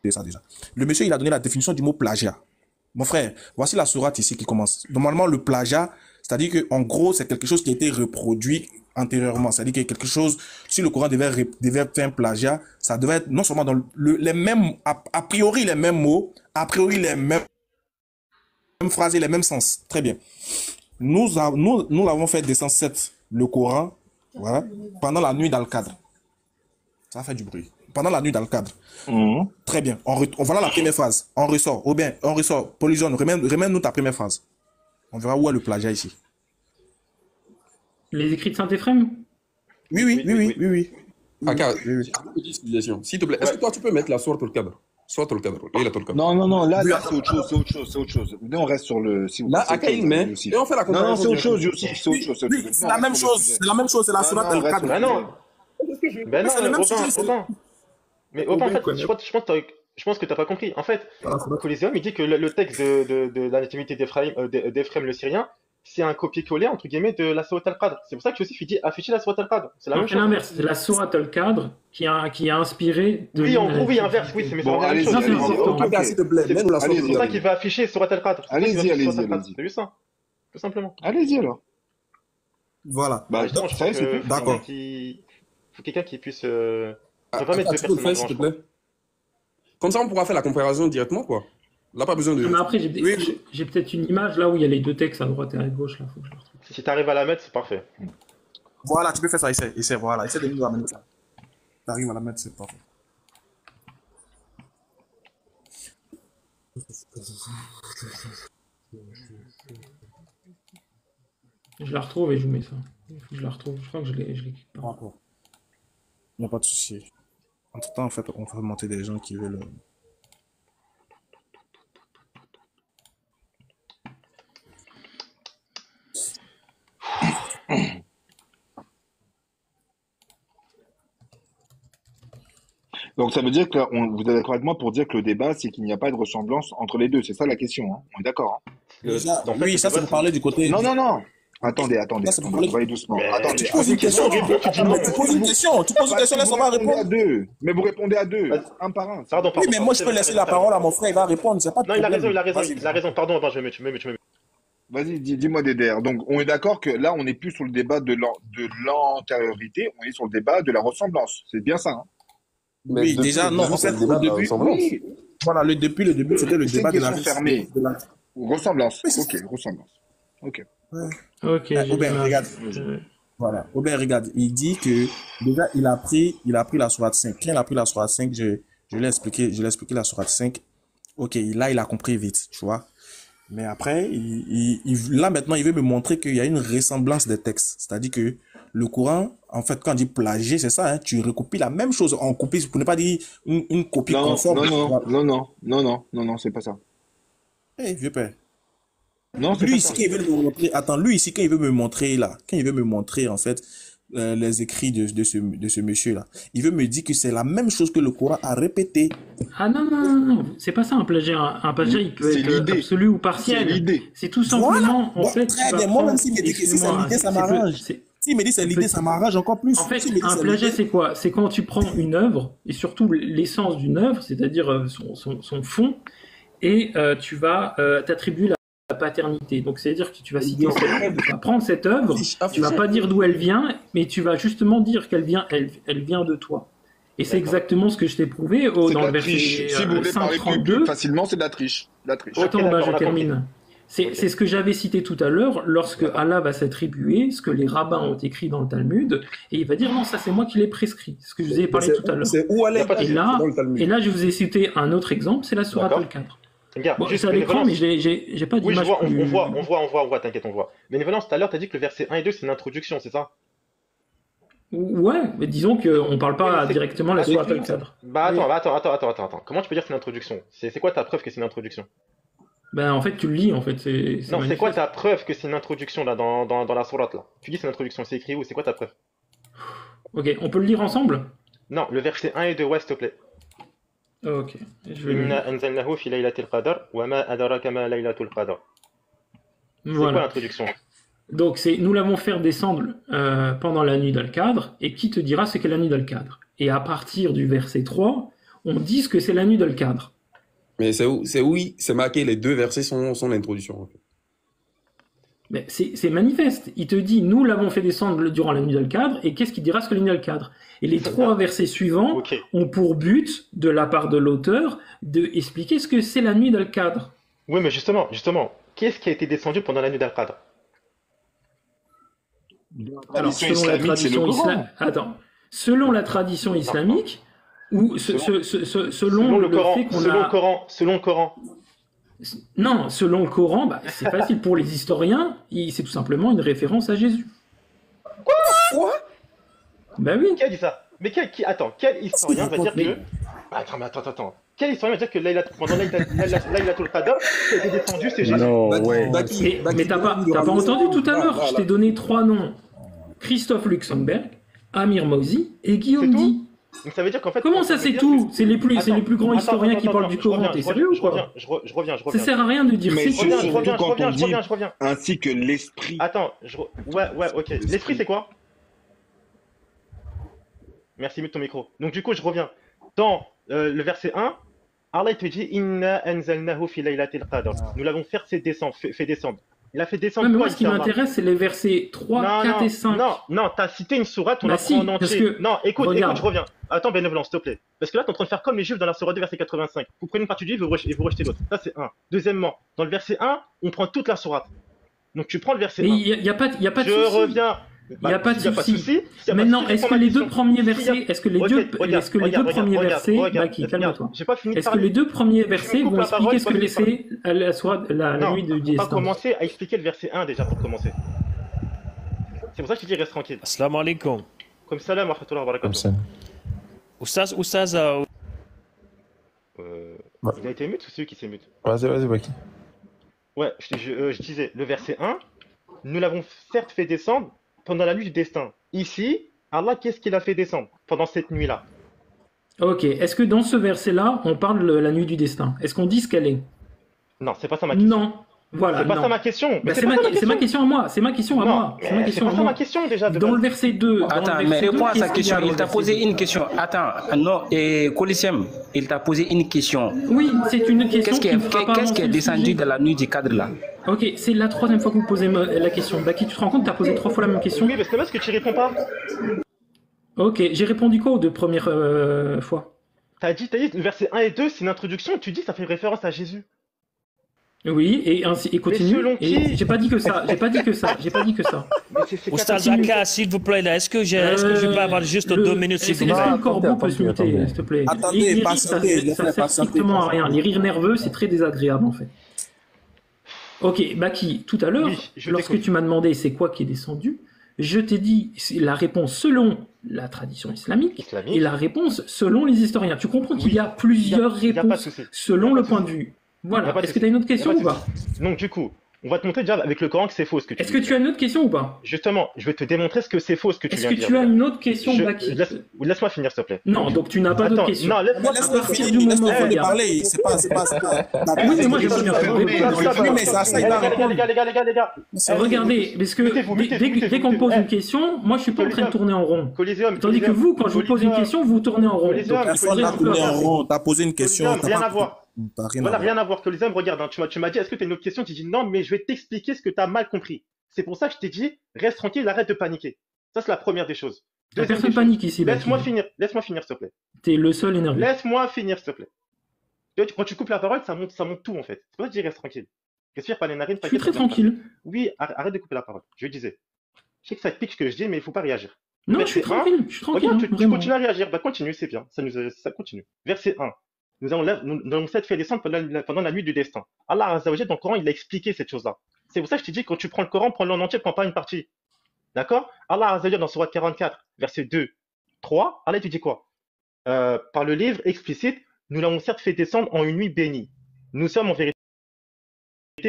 C'est ça déjà. Le monsieur, il a donné la définition du mot plagiat. Mon frère, voici la sourate ici qui commence. Normalement, le plagiat, c'est-à-dire que en gros, c'est quelque chose qui a été reproduit antérieurement. C'est-à-dire que quelque chose, si le Coran devait faire un plagiat, ça devait être non seulement dans les mêmes, a priori les mêmes mots, a priori les mêmes phrases et les mêmes sens. Très bien. Nous l'avons fait descendre le Coran, voilà, pendant la nuit dans le cadre. Ça fait du bruit. Pendant la nuit dans le cadre. Très bien. On voilà la première phrase. On ressort. Aubin, on ressort. Polyzone, remets-nous ta première phrase. On verra où est le plagiat ici. Les écrits de Saint-Éphrem? Oui. Aka, petite suggestion. S'il te plaît, est-ce que toi tu peux mettre la sourate al-Qadr? Sourate al-Qadr. Non, là, c'est autre chose. Nous, on reste sur le. Là, Aka, il met. Et on fait la comparaison. Non, c'est autre chose, aussi. Oui, c'est la même chose. C'est la sourate al-Qadr. Ben non, Aubin. Mais Aubin, en fait, je pense que t'as pas compris. En fait, Coliseum, il dit que le texte de la nativité d'Éphrem le Syrien, c'est un copier-coller, entre guillemets, de la sourate al-Qadr. C'est pour ça que Yosef, il dit afficher la sourate al-Qadr. C'est la même C'est chose. l'inverse. C'est la sourate al-Qadr qui a inspiré de. Oui, en gros, oui, inverse, oui, mais c'est la même chose. S'il te plaît, mets-nous la sourate C'est pour ça qu'il va afficher sourate al-Qadr. Allez-y. C'est juste ça. Tout simplement. Allez-y, alors. Voilà. Justement, je pense que D'accord. faut quelqu'un qui puisse. On peut pas mettre deux tu peux le personnes faire, en s'il te grand, plaît. Comme ça, on pourra faire la comparaison directement, quoi. Là, pas besoin de. Mais après, j'ai peut-être une image là où il y a les deux textes à droite et à gauche. Là, faut que je le retrouve. Si t'arrives à la mettre, c'est parfait. Voilà, tu peux faire ça, essaie, voilà. Essaie de nous amener ça. T'arrives à la mettre, c'est parfait. Je la retrouve et je vous mets ça. Je la retrouve. Je crois que je l'ai quelque part. Il n'y a pas de souci. En tout temps, en fait, on va monter des gens qui veulent. Donc, ça veut dire que vous êtes d'accord avec moi pour dire que le débat, c'est qu'il n'y a pas de ressemblance entre les deux. C'est ça la question, hein. On est d'accord, hein. Oui, ça, c'est pour parler du côté. Non. Attendez. On va aller doucement. Attendez. Tu poses une question, tu poses une question, laisse-moi pas répondre. Mais vous répondez à deux, un par un. Pardon. Oui, mais moi, je peux laisser la parole à mon frère, il va répondre, c'est pas de Non, il a problème. raison. Pardon, attends, je me mets. Vas-y, dis-moi DDR. Donc, on est d'accord que là, on n'est plus sur le débat de l'antériorité, on est sur le débat de la ressemblance. C'est bien ça, hein? Oui, déjà, non, en fait, au début. Voilà, depuis le début, c'était le C'est une débat de la question fermée. de la- Ressemblance. Mais c'est Ok, ressemblance. Ok. Ouais. Ok, j'ai Aubert, l'image. regarde. Voilà. Aubert, regarde. Il dit que déjà, il a pris la sourate 5. Quand il a pris la sourate 5, je l'ai expliqué la sourate 5. Ok, là, il a compris vite, tu vois. Mais après, là, maintenant, il veut me montrer qu'il y a une ressemblance des textes. C'est-à-dire que le Coran, en fait, quand on dit plagier, c'est ça, hein, tu recopies la même chose en copie, pour ne pas dire une copie Non, conforme. non, c'est pas ça. Eh, vieux père. Non, c'est Lui pas ici, ça. quand il veut me montrer, attends, lui ici, quand il veut me montrer là, quand il veut me montrer en fait les écrits de ce monsieur-là, il veut me dire que c'est la même chose que le Coran a répété. Ah non, non, non, non, c'est pas ça un plagiat. Un plagiat, il peut C'est être l'idée. absolu ou C'est partiel. l'idée. C'est tout Voilà. simplement, en Bon, fait, très tu vas bien. Moi, même prendre, s'il me dit que si c'est excuse-moi, l'idée, ça c'est m'arrange. c'est- S'il me dit c'est l'idée, ça m'arrange encore plus. En fait, S'il me dit un c'est plagiat, l'idée, c'est quoi? C'est quand tu prends une œuvre, et surtout l'essence d'une œuvre, c'est-à-dire son fond, et tu vas t'attribuer la paternité. Donc, c'est-à-dire que tu vas citer cette œuvre, tu vas prendre cette œuvre, tu vas pas dire d'où elle vient, mais tu vas justement dire qu'elle vient, elle vient de toi. Et c'est D'accord. exactement ce que je t'ai prouvé C'est de dans le la triche. verset Si vous voulez parler plus 5.32. facilement, c'est de la triche. De la triche. Ok, Attends, bah, d'accord, je on a compris. termine. C'est ce que j'avais cité tout à l'heure, lorsque Allah va s'attribuer ce que les rabbins ont écrit dans le Talmud, et il va dire non, ça c'est moi qui l'ai prescrit, ce que je vous ai parlé tout à l'heure. C'est où aller? Y a pas de Et là, dans le Talmud. et là, je vous ai cité un autre exemple, c'est la sourate D'accord. Al-4. Regarde, Bon, juste c'est à l'écran, mais bénévolence. j'ai pas Oui, je d'image vois, plus... on voit, t'inquiète, on voit. Bénévolence, tout à l'heure, t'as dit que le verset 1 et 2, c'est une introduction, c'est ça? Ouais, mais disons qu'on parle Oui, pas mais c'est- directement de la Attends, sourate Al-4. Bah Oui. attends. Comment tu peux dire que c'est une introduction? C'est quoi ta preuve que c'est une introduction? Ben, en fait, tu le lis, en fait, c'est Non, c'est quoi manifeste. ta preuve que c'est une introduction là dans la sourate là? Tu dis c'est une introduction, c'est écrit où? C'est quoi ta preuve? Ok, on peut le lire ensemble? Non, le verset 1 et 2, ouais, s'il te plaît. Ok, je vais le Inna lire. anzalnahu fi laylatil qadr wa ma adraka ma laylatul qadr. C'est quoi Voilà. l'introduction? Donc, nous l'avons fait descendre pendant la nuit d'Al-Qadr, et qui te dira ce qu'est la nuit d'Al-Qadr? Et à partir du verset 3, on dit ce que c'est la nuit d'Al-Qadr. Mais c'est marqué, les deux versets sont l'introduction. En fait. Mais c'est manifeste. Il te dit, nous l'avons fait descendre durant la nuit d'Al-Qadr, et qu'est-ce qu'il dira ce que la nuit d'Al-Qadr? Et les trois versets suivants Ok. ont pour but, de la part de l'auteur, de expliquer ce que c'est la nuit d'Al-Qadr. Oui, mais justement, qu'est-ce qui a été descendu pendant la nuit d'Al-Qadr? Alors, Tradition selon la islamique, c'est le tradition Coran. islamique, attends, selon la tradition islamique, ou selon Selon le le Coran, fait qu'on selon a... le Coran, selon le Coran. Non, selon le Coran, bah, c'est facile pour les historiens, c'est tout simplement une référence à Jésus. Quoi? Bah oui. Qui a dit ça? Mais quel historien va dire que... Attends. Quel historien va dire que pendant Laylatul Qadr, ce qui a été descendu, c'est Jésus? Non, Baki- ouais. Baki- Mais Baki- t'as pas entendu tout à l'heure, je t'ai donné 3 noms. Christophe Luxembourg, Amir Mauzi et Guillaume C'est tout? Di. Donc ça veut dire qu'en fait... Comment ça veut c'est dire tout? que- C'est les plus grands Attends, historiens qui attends, parlent du je Coran, reviens, t'es je sérieux ou reviens, quoi? je reviens. Ça sert à rien de dire Mais c'est tout. surtout quand on dit Je reviens. ainsi que l'esprit. Attends, ouais, ok. L'esprit, c'est quoi? Merci, mute ton micro. Donc du coup, je reviens. Dans le verset 1, Allah il te dit Inna anzalnahu fi laylatil qadr. Nous l'avons fait descendre. Il a fait descendre Ouais, mais quoi, moi, ce qui Inch'Allah? m'intéresse, c'est les versets 3, Non, 4 et 5. non, t'as cité une sourate, on Bah la si, prend en parce entier. que- Non, écoute, regarde. je reviens. Attends, bénévolence, s'il te plaît. Parce que là, t'es en train de faire comme les juifs dans la sourate 2, verset 85. Vous prenez une partie du livre et vous rejetez l'autre. Ça, c'est un. Deuxièmement, dans le verset 1, on prend toute la sourate. Donc tu prends le verset Mais 1. il n'y a pas de Je souci. reviens. Il n'y a pas de s'il y souci. s'il y a pas de Maintenant, souci, est-ce réponds que à ma les deux question. premiers S'il y a- versets, est-ce que les Ok, deux regarde, premiers versets, regarde, Baki, calme-toi. J'ai pas fini de Est-ce que parler. les deux premiers Tu me versets coupes vont la expliquer parole, ce que pas de c'est la Non, nuit de on va pas destin? commencer à expliquer le verset 1 déjà pour commencer. C'est pour ça que je te dis reste tranquille. Assalamu alaikum. Comme salam wa rahmatullahi wa Comme barakatuh. ça. Oustaz, Il a été mute ou c'est lui qui s'est mute? Vas-y, Baki. Ouais, je disais, le verset 1, nous l'avons certes fait descendre pendant la nuit du destin. Ici, Allah, qu'est-ce qu'il a fait descendre pendant cette nuit-là? Ok, est-ce que dans ce verset-là, on parle de la nuit du destin? Est-ce qu'on dit ce qu'elle est? Non, c'est pas ça ma question. Non. Voilà, C'est pas non. ça ma question. Bah, Mais c'est pas ça ma question à moi. C'est ma question à Non, moi. C'est ma mais question c'est à pas ça moi. ma question déjà de Dans base. le verset 2. Attends, mais réponds à sa question. Il t'a posé une question. Attends, non, et Colissem, il t'a posé une question. Oui, c'est une question Qu'est-ce qui qui me fera pas est avancer le descendu sujet. de la nuit du cadre là? Ok, c'est la 3e fois que vous posez la question. Baki, tu te rends compte, tu as posé 3 fois la même question? Oui, mais c'est parce que tu réponds pas. Ok, j'ai répondu quoi aux 2 premières fois? T'as dit, le verset 1 et 2, c'est une introduction, tu dis ça fait référence à Jésus. Oui, et continue. Mais selon Et qui? j'ai pas dit que ça. J'ai pas dit que ça. Oustaz Zaka, s'il vous plaît, là, est-ce que je peux avoir juste 2 minutes, s'il vous plaît? Est-ce que Corbeau peut se muter, s'il te plaît? Attendez, ça sert strictement à rien. Les rires nerveux, c'est très désagréable, en fait. Ok, Baki, tout à l'heure, lorsque tu m'as demandé c'est quoi qui est descendu, je t'ai dit la réponse selon la tradition islamique et la réponse selon les historiens. Tu comprends qu'il y a plusieurs réponses selon le point de vue. Voilà. Est-ce que tu as une autre question ou pas? Donc du coup, on va te montrer déjà avec le Coran que c'est faux ce que tu dis. Est-ce que tu as une autre question ou pas? Justement, je vais te démontrer ce que c'est faux ce que tu viens de dire. Est-ce que tu as une autre question, Baki? Laisse-moi finir, s'il te plaît. Non, donc tu n'as pas d'autre question. Non, laisse-moi finir. Parler, c'est pas. Oui, mais moi je vais finir. Mais ça, il va répondre. Les gars. Regardez, parce que dès qu'on me pose une question, moi je suis pas en train de tourner en rond. Tandis que vous, quand je vous pose une question, vous tournez en rond. Personne n'a tourné en rond. T'as posé une question. Rien à voir. Voilà, rien à voir. Que les hommes, regarde, hein, tu m'as dit, est-ce que tu as une autre question? Tu dis non, mais je vais t'expliquer ce que tu as mal compris. C'est pour ça que je t'ai dit, reste tranquille, arrête de paniquer. Ça, c'est la première des choses. Personne panique ici. Laisse-moi finir, s'il te plaît. T'es le seul énervé. Laisse-moi finir, s'il te plaît. Quand tu coupes la parole, ça monte tout, en fait. C'est pour ça que je dis reste tranquille. Respire par les narines. Je suis très tranquille. Oui, arrête de couper la parole. Je disais. Je sais que ça te pique ce que je dis, mais il faut pas réagir. Non, je suis tranquille. Regarde, tu continues à réagir. Bah, continue, c'est bien. Ça continue. Verset 1. Nous avons fait descendre pendant la nuit du destin. Allah Azza wa Jalla, dans le Coran, il a expliqué cette chose-là. C'est pour ça que je te dis, quand tu prends le Coran, prends-le en entier, prends pas une partie. D'accord? Allah Azza wa Jalla, dans Sourate 44, verset 2, 3, Allah te dit quoi? Par le livre explicite, nous l'avons certes fait descendre en une nuit bénie. Nous sommes en vérité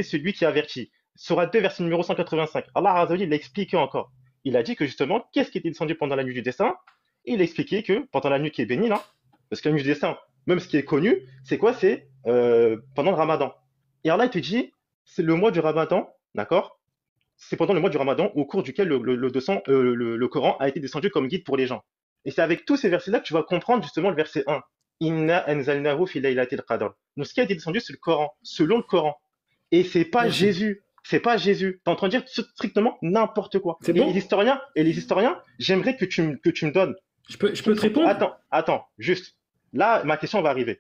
celui qui avertit. Sourate 2, verset numéro 185. Allah Azza wa Jalla, il l'a expliqué encore. Il a dit que justement, qu'est-ce qui était descendu pendant la nuit du destin? Il a expliqué que pendant la nuit qui est bénie, là, parce que la nuit du destin, même ce qui est connu, c'est quoi? C'est pendant le Ramadan. Et Allah, il te dit, c'est le mois du Ramadan, d'accord? C'est pendant le mois du Ramadan au cours duquel le Coran a été descendu comme guide pour les gens. Et c'est avec tous ces versets-là que tu vas comprendre justement le verset 1. Inna anzalnahu fi laylatil qadr. Donc ce qui a été descendu, c'est le Coran, selon le Coran. Et c'est pas Jésus. C'est pas Jésus. T'es en train de dire strictement n'importe quoi. C'est bon. Et les historiens, j'aimerais que tu me donnes. Je peux te répondre? Attends, juste. Là, ma question va arriver.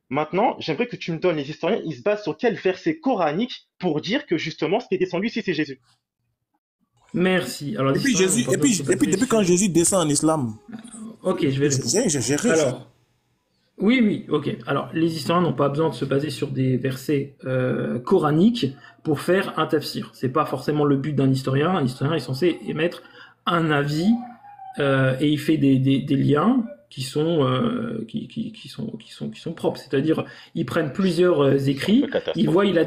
Maintenant, j'aimerais que tu me donnes les historiens, ils se basent sur quel verset coranique pour dire que justement ce qui est descendu ici, c'est Jésus. Merci. Alors, et puis depuis quand Jésus descend en islam? Ok, je vais répondre. Alors, oui, ok. Alors, les historiens n'ont pas besoin de se baser sur des versets coraniques pour faire un tafsir. C'est pas forcément le but d'un historien. Un historien est censé émettre un avis et il fait des liens qui sont propres, c'est-à-dire ils prennent plusieurs écrits, ils voient la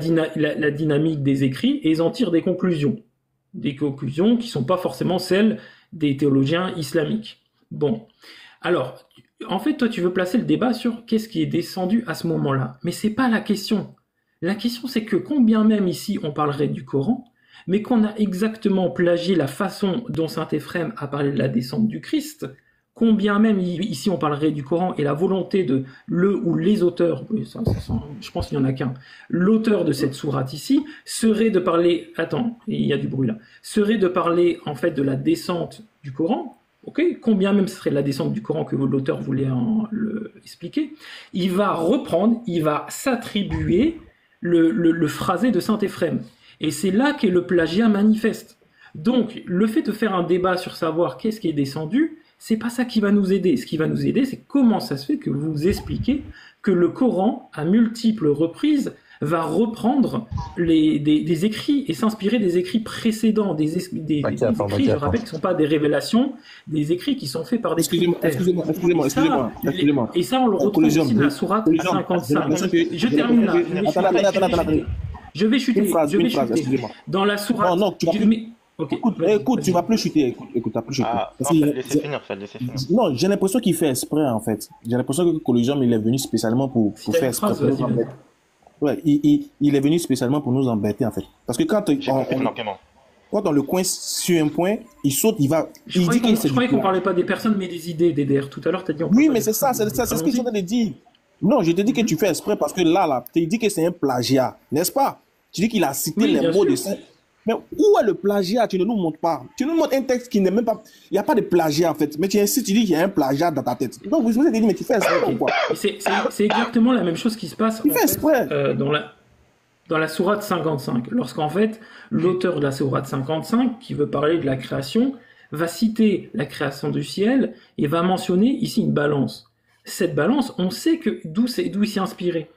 dynamique des écrits et ils en tirent des conclusions qui sont pas forcément celles des théologiens islamiques. Bon, alors en fait toi tu veux placer le débat sur qu'est-ce qui est descendu à ce moment-là, mais c'est pas la question. La question c'est que combien même ici on parlerait du Coran, mais qu'on a exactement plagié la façon dont saint Éphrem a parlé de la descente du Christ. Combien même ici on parlerait du Coran et la volonté de le ou les auteurs, je pense qu'il n'y en a qu'un, l'auteur de cette sourate ici serait de parler, il y a du bruit là, serait de parler en fait de la descente du Coran, ok, combien même ce serait la descente du Coran que l'auteur voulait expliquer, il va reprendre, il va s'attribuer le phrasé de saint Éphrem. Et c'est là qu'est le plagiat manifeste. Donc le fait de faire un débat sur savoir qu'est-ce qui est descendu, c'est pas ça qui va nous aider. Ce qui va nous aider, c'est comment ça se fait que vous expliquez que le Coran, à multiples reprises, va reprendre des écrits et s'inspirer des écrits précédents, des écrits, je rappelle, qui ne sont pas des révélations, des écrits qui sont faits par des Excusez-moi. Et ça, on le retrouve aussi dans la sourate 55. Je termine là. Je vais chuter. Dans la sourate... Non, okay. Écoute, tu vas plus chuter. Écoute, tu vas plus chuter. Laissez finir. Non, j'ai l'impression qu'il fait exprès, en fait. J'ai l'impression que le collégium, il est venu spécialement pour faire exprès. Ouais, il est venu spécialement pour nous embêter, en fait. Parce que quand on le coince sur un point, il saute, il va... Je croyais qu'on parlait pas des personnes, mais des idées, DDR. Tout à l'heure, tu as dit... Oui, mais c'est ça, c'est ce que je viens de dire. Non, je te dis que tu fais exprès parce que là, tu dis que c'est un plagiat, n'est-ce pas? Tu dis qu'il a cité les mots de ça. Mais où est le plagiat? Tu ne nous montres pas. Tu nous montres un texte qui n'est même pas... Il n'y a pas de plagiat, en fait. Mais tu insistes, tu dis qu'il y a un plagiat dans ta tête. Donc, vous vous êtes dit, mais tu fais exprès ou quoi? C'est exactement la même chose qui se passe Tu fais exprès. dans la sourate 55. Lorsqu'en fait, l'auteur de la sourate 55, qui veut parler de la création, va citer la création du ciel et va mentionner ici une balance. Cette balance, on sait que d'où il s'est inspiré.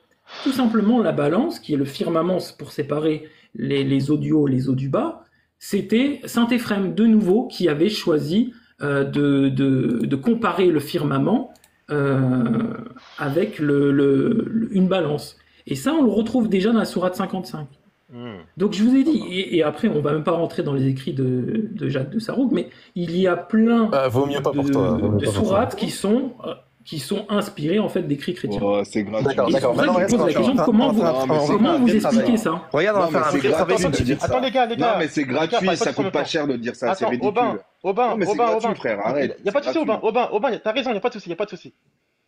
Tout simplement, la balance, qui est le firmament pour séparer les eaux du haut et les eaux du bas, c'était Saint Éphrem, de nouveau, qui avait choisi de comparer le firmament avec une balance. Et ça, on le retrouve déjà dans la sourate 55. Donc je vous ai dit, et après on va même pas rentrer dans les écrits de Jacques de Saroug, mais il y a plein de sourates qui sont inspirées en fait d'écrits chrétiens. Oh, c'est gratuit. D'accord. Maintenant, je pose la question, comment vous expliquez ça? Regarde, on va faire un vrai travail scientifique. Attends les gars. Non, mais c'est gratuit, ça coûte pas cher de dire ça, c'est ridicule. Aubin, mais c'est gratuit, frère, arrête. Y a pas de souci, Aubin, t'as raison, y a pas de souci.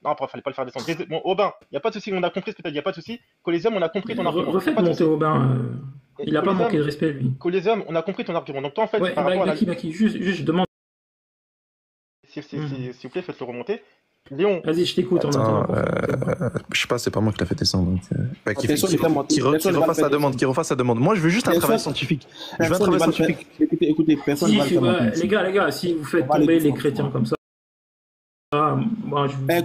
Non, après, fallait pas le faire descendre. Bon, Aubin, y a pas de souci, on a compris ce que t'as dit, y a pas de souci. Coliseum, on a compris ton argument. Refaites monter Aubin. Il a pas manqué de respect, lui. Coliseum, on a compris ton argument. Donc toi, en fait, par rapport à Baki, juste, je demande. S'il vous plaît, faites-le remonter. Léon. Vas-y, je t'écoute en attendant. Je sais pas, c'est pas moi qui l'a fait descendre. Qui refasse sa demande. Moi, je veux juste un travail scientifique. Je veux un travail scientifique. Écoutez, personne ne va le faire. Les gars, si vous faites tomber les chrétiens comme ça.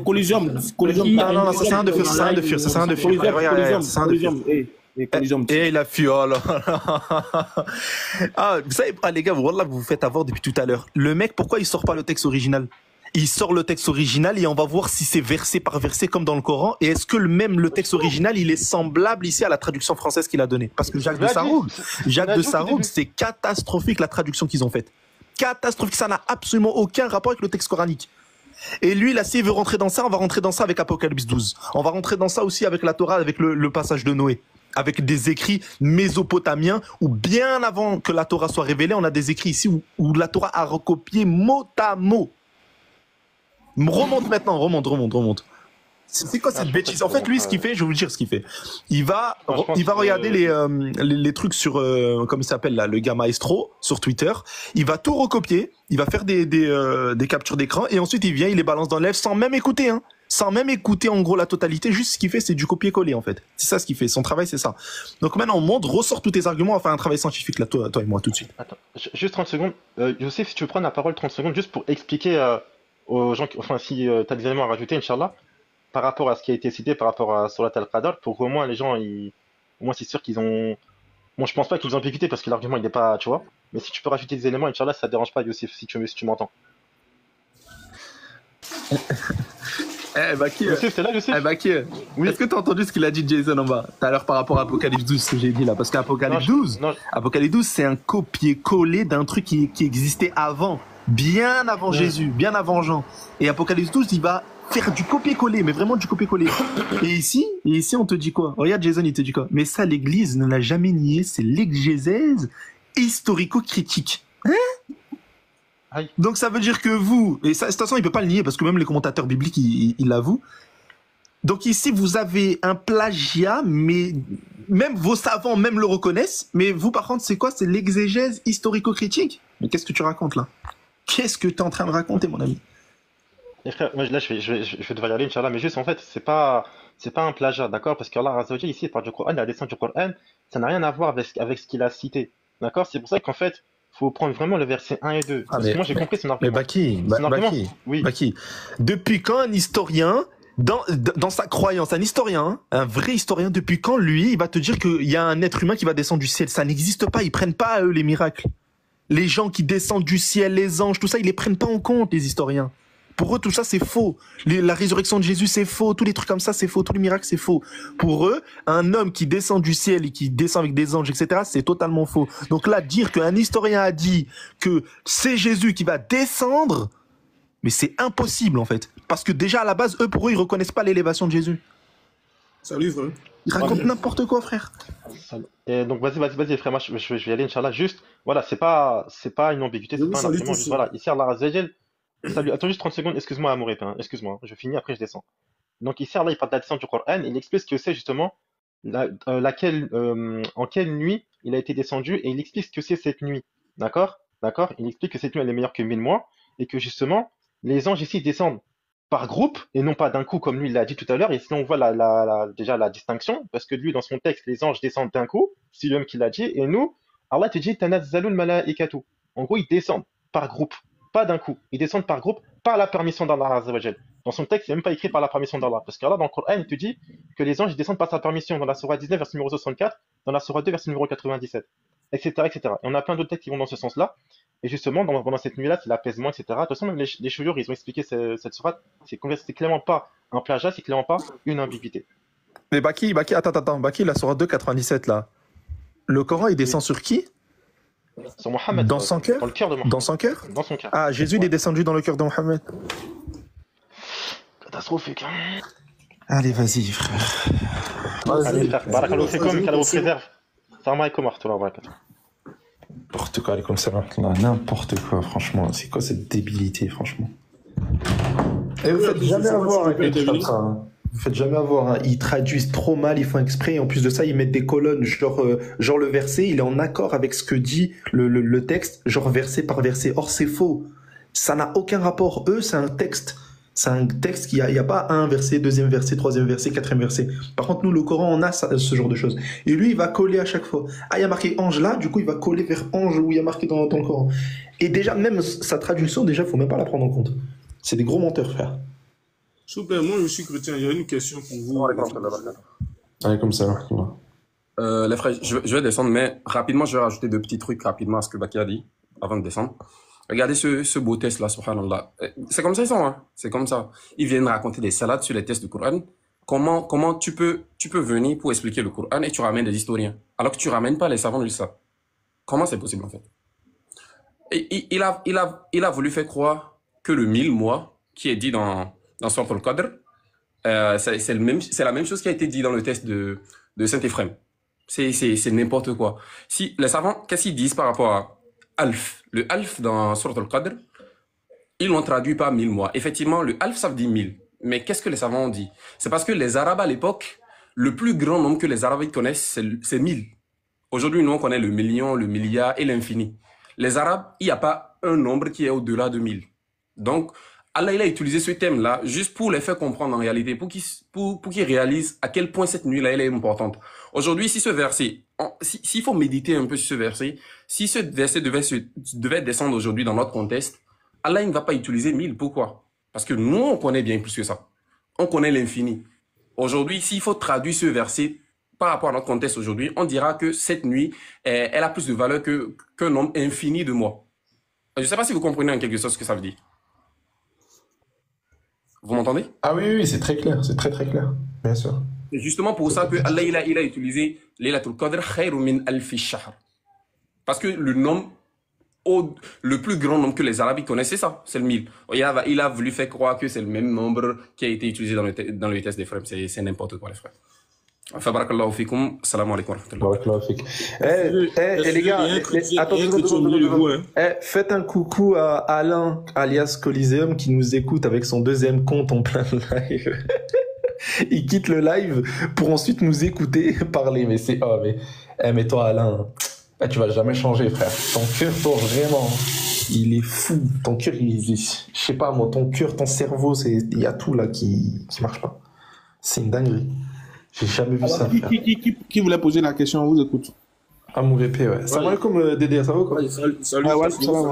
Collision. Non, ça sert à rien de fuir. Et il a fui, oh là là. Ah, vous savez, les gars, voilà, vous vous faites avoir depuis tout à l'heure. Le mec, pourquoi il sort pas le texte original? Il sort le texte original et on va voir si c'est verset par verset comme dans le Coran. Et est-ce que le texte original, il est semblable ici à la traduction française qu'il a donnée? Parce que Jacques de Saroug, c'est catastrophique la traduction qu'ils ont faite. Catastrophique, ça n'a absolument aucun rapport avec le texte coranique. Et lui, là, s'il veut rentrer dans ça, on va rentrer dans ça avec Apocalypse 12. On va rentrer dans ça aussi avec la Torah, avec le passage de Noé. Avec des écrits mésopotamiens, où bien avant que la Torah soit révélée, on a des écrits ici où la Torah a recopié mot à mot. Remonte maintenant, remonte. C'est quoi cette bêtise? En fait, lui, ce qu'il fait, je vais vous dire ce qu'il fait. Il va regarder les trucs sur, comment il s'appelle là, le gars Maestro, sur Twitter. Il va tout recopier, il va faire des captures d'écran, et ensuite il vient, il les balance dans l'Ève sans même écouter, hein. Sans même écouter en gros la totalité, juste ce qu'il fait, c'est du copier-coller en fait. C'est ça ce qu'il fait, son travail c'est ça. Donc maintenant on monte, ressort tous tes arguments, on va faire un travail scientifique là, toi et moi tout de suite. Attends, juste 30 secondes. Youssef, si tu veux prendre la parole 30 secondes, juste pour expliquer aux gens, enfin si tu as des éléments à rajouter, Inch'Allah, par rapport à ce qui a été cité, par rapport à Surat al-Qadr, pour qu'au moins les gens, au moins c'est sûr qu'ils ont... Bon, je pense pas qu'ils ont ambiguïté parce que l'argument il n'est pas, tu vois, mais si tu peux rajouter des éléments, Inch'Allah, ça te dérange pas, Youssef, si tu m'entends. Baki, oui. Est-ce que tu as entendu ce qu'il a dit Jason en bas tout à l'heure par rapport à Apocalypse 12, ce que j'ai dit là? Parce qu'Apocalypse 12, c'est un copier-coller d'un truc qui existait avant, bien avant Jésus, bien avant Jean. Et Apocalypse 12, il va faire du copier-coller, mais vraiment du copier-coller. Et ici, on te dit quoi? Regarde Jason, il te dit quoi? Mais ça, l'Église ne l'a jamais nié, c'est l'exégèse historico-critique. Hein? Donc ça veut dire que vous, et ça, de toute façon il peut pas le nier parce que même les commentateurs bibliques ils l'avouent. Donc ici vous avez un plagiat, mais même vos savants même le reconnaissent. Mais vous par contre c'est quoi? C'est l'exégèse historico-critique. Mais qu'est-ce que tu racontes là? Qu'est-ce que tu es en train de raconter mon ami? Et frère, moi, là je vais devoir y aller Inch'Allah, mais juste en fait c'est pas un plagiat, d'accord? Parce qu'Allah Azza wa Jalla ici il parle du Coran, la descente du Coran, ça n'a rien à voir avec ce qu'il a cité, d'accord? C'est pour ça qu'en fait faut prendre vraiment le verset 1 et 2. Parce que moi, j'ai compris son argument. Mais Baki, depuis quand un historien, dans sa croyance, un historien, un vrai historien, depuis quand lui, il va te dire qu'il y a un être humain qui va descendre du ciel? Ça n'existe pas, ils prennent pas à eux les miracles. Les gens qui descendent du ciel, les anges, tout ça, ils les prennent pas en compte, les historiens. Pour eux, tout ça, c'est faux. La résurrection de Jésus, c'est faux. Tous les trucs comme ça, c'est faux. Tous les miracles, c'est faux. Pour eux, un homme qui descend du ciel et qui descend avec des anges, etc., c'est totalement faux. Donc là, dire qu'un historien a dit que c'est Jésus qui va descendre, mais c'est impossible, en fait. Parce que déjà, à la base, pour eux, ils reconnaissent pas l'élévation de Jésus. Salut, frère. Ils racontent n'importe quoi, frère. Et donc, vas-y, frère, moi, je vais y aller, Inch'Allah. Juste, voilà, c'est pas une ambiguïté, c'est pas un argument. Juste, voilà, ici, Allah Azza wa Jalla. Salut, attends juste 30 secondes, excuse-moi Amouré, excuse-moi, je finis, après je descends. Donc ici, Allah il parle de la descente du Coran, il explique ce que c'est justement, en quelle nuit il a été descendu et il explique ce que c'est cette nuit. D'accord? D'accord? Il explique que cette nuit, elle est meilleure que 1000 mois et que justement, les anges ici descendent par groupe et non pas d'un coup, comme lui, il l'a dit tout à l'heure. Et sinon, on voit déjà la distinction, parce que lui, dans son texte, les anges descendent d'un coup, c'est lui-même qui l'a dit, et nous, Allah te dit, tanazzalul malaikatu. En gros, ils descendent par groupe, pas d'un coup. Ils descendent par groupe, par la permission d'Allah Azza wa Jal. Dans son texte, il n'est même pas écrit par la permission d'Allah. Parce qu'Allah, dans le Coran, il te dit que les anges ils descendent par sa permission dans la Surah 19, verset numéro 64, dans la Surah 2, verset numéro 97, etc., etc. Et on a plein d'autres textes qui vont dans ce sens-là. Et justement, pendant cette nuit-là, c'est l'apaisement, etc. De toute façon, même les chouyours, ils ont expliqué cette sourate. C'est clairement pas un plagiat, c'est clairement pas une ambiguïté. Mais Baki, attends, Baki, la Surah 2,97 là. Le Coran, il descend sur qui? Sur Mohammed. Dans son cœur? Dans le cœur de Mohammed. Dans son cœur? Dans son cœur. Ah, Jésus, il est descendu dans le cœur de Mohammed. Catastrophique. Hein. Allez, vas-y, frère. Allez, frère. Barakallahu fikum, qu'Allah vous préserve. Salam alaikum wa rahmatullahi wa barakatuh. N'importe quoi, comme ça, n'importe quoi, franchement. C'est quoi cette débilité, franchement? Et vous faites jamais avoir comme ça. Hein. Vous faites jamais avoir. Hein. Ils traduisent trop mal, ils font exprès. Et en plus de ça, ils mettent des colonnes, genre le verset, il est en accord avec ce que dit le texte, genre verset par verset. Or, c'est faux. Ça n'a aucun rapport. Eux, c'est un texte. C'est un texte il y a pas un verset, deuxième verset, troisième verset, quatrième verset. Par contre, nous, le Coran, on a ce genre de choses. Et lui, il va coller à chaque fois. Ah, il y a marqué ange là, du coup, il va coller vers ange où il y a marqué dans le Coran. Et déjà, même sa traduction, déjà, faut même pas la prendre en compte. C'est des gros menteurs, frère. Super, moi, je suis chrétien. Il y a une question pour vous. Allez, comme ça. Les frères, je vais descendre, mais rapidement, je vais rajouter deux petits trucs rapidement à ce que Baki a dit, avant de descendre. Regardez ce beau test là, subhanallah. C'est comme ça ils sont, hein. C'est comme ça. Ils viennent raconter des salades sur les tests du Coran. Comment tu peux venir pour expliquer le Coran et tu ramènes des historiens, alors que tu ramènes pas les savants de l'islam. Comment c'est possible en fait? Et il a voulu faire croire que le 1000 mois qui est dit dans Sourate Al-Qadr, c'est la même chose qui a été dit dans le test de Saint-Éphrem. C'est n'importe quoi. Si les savants, qu'est-ce qu'ils disent par rapport à Alf? Le Alf dans Sourate Al-Qadr, ils l'ont traduit par 1000 mois. Effectivement, le Alf, ça veut dire 1000. Mais qu'est-ce que les savants ont dit? C'est parce que les Arabes à l'époque, le plus grand nombre que les Arabes connaissent, c'est 1000. Aujourd'hui, nous, on connaît le million, le milliard et l'infini. Les Arabes, il n'y a pas un nombre qui est au-delà de 1000. Donc, Allah, il a utilisé ce thème-là juste pour les faire comprendre en réalité, pour qu'ils réalisent à quel point cette nuit-là, elle est importante. Aujourd'hui, si ce verset, s'il faut méditer un peu sur ce verset, si ce verset devait descendre aujourd'hui dans notre contexte, Allah, il ne va pas utiliser 1000. Pourquoi? Parce que nous, on connaît bien plus que ça. On connaît l'infini. Aujourd'hui, s'il faut traduire ce verset par rapport à notre contexte aujourd'hui, on dira que cette nuit, elle a plus de valeur qu'un nombre infini de mois. Je ne sais pas si vous comprenez en quelque sorte ce que ça veut dire. Vous m'entendez? Ah oui, c'est très clair, c'est très clair, bien sûr. C'est justement pour ça que Allah il a utilisé Laylatul Qadr khayru min alfi shahr. Parce que le nombre, le plus grand nombre que les Arabes connaissent, c'est ça, c'est le 1000. Il a voulu faire croire que c'est le même nombre qui a été utilisé dans le test des frères. C'est n'importe quoi, les frères. Enfin, barakallahu fikum, salam alaikum wa rahmatullah. Barakallahu fik. Les gars, attendez, faites un coucou à Alain, alias Coliseum, qui nous écoute avec son deuxième compte en plein live. Il quitte le live pour ensuite nous écouter parler. Mais c'est... Oh, mais toi, Alain, tu vas jamais changer, frère. Ton cœur, toi, vraiment, il est fou. Ton cœur, je sais pas, moi, ton cœur, ton cerveau, il y a tout là qui marche pas. C'est une dinguerie. J'ai jamais vu ça. Qui voulait poser la question? On vous écoute. Amour épée, ouais. Salam alaikum, Dédé, ça va quoi? Salut.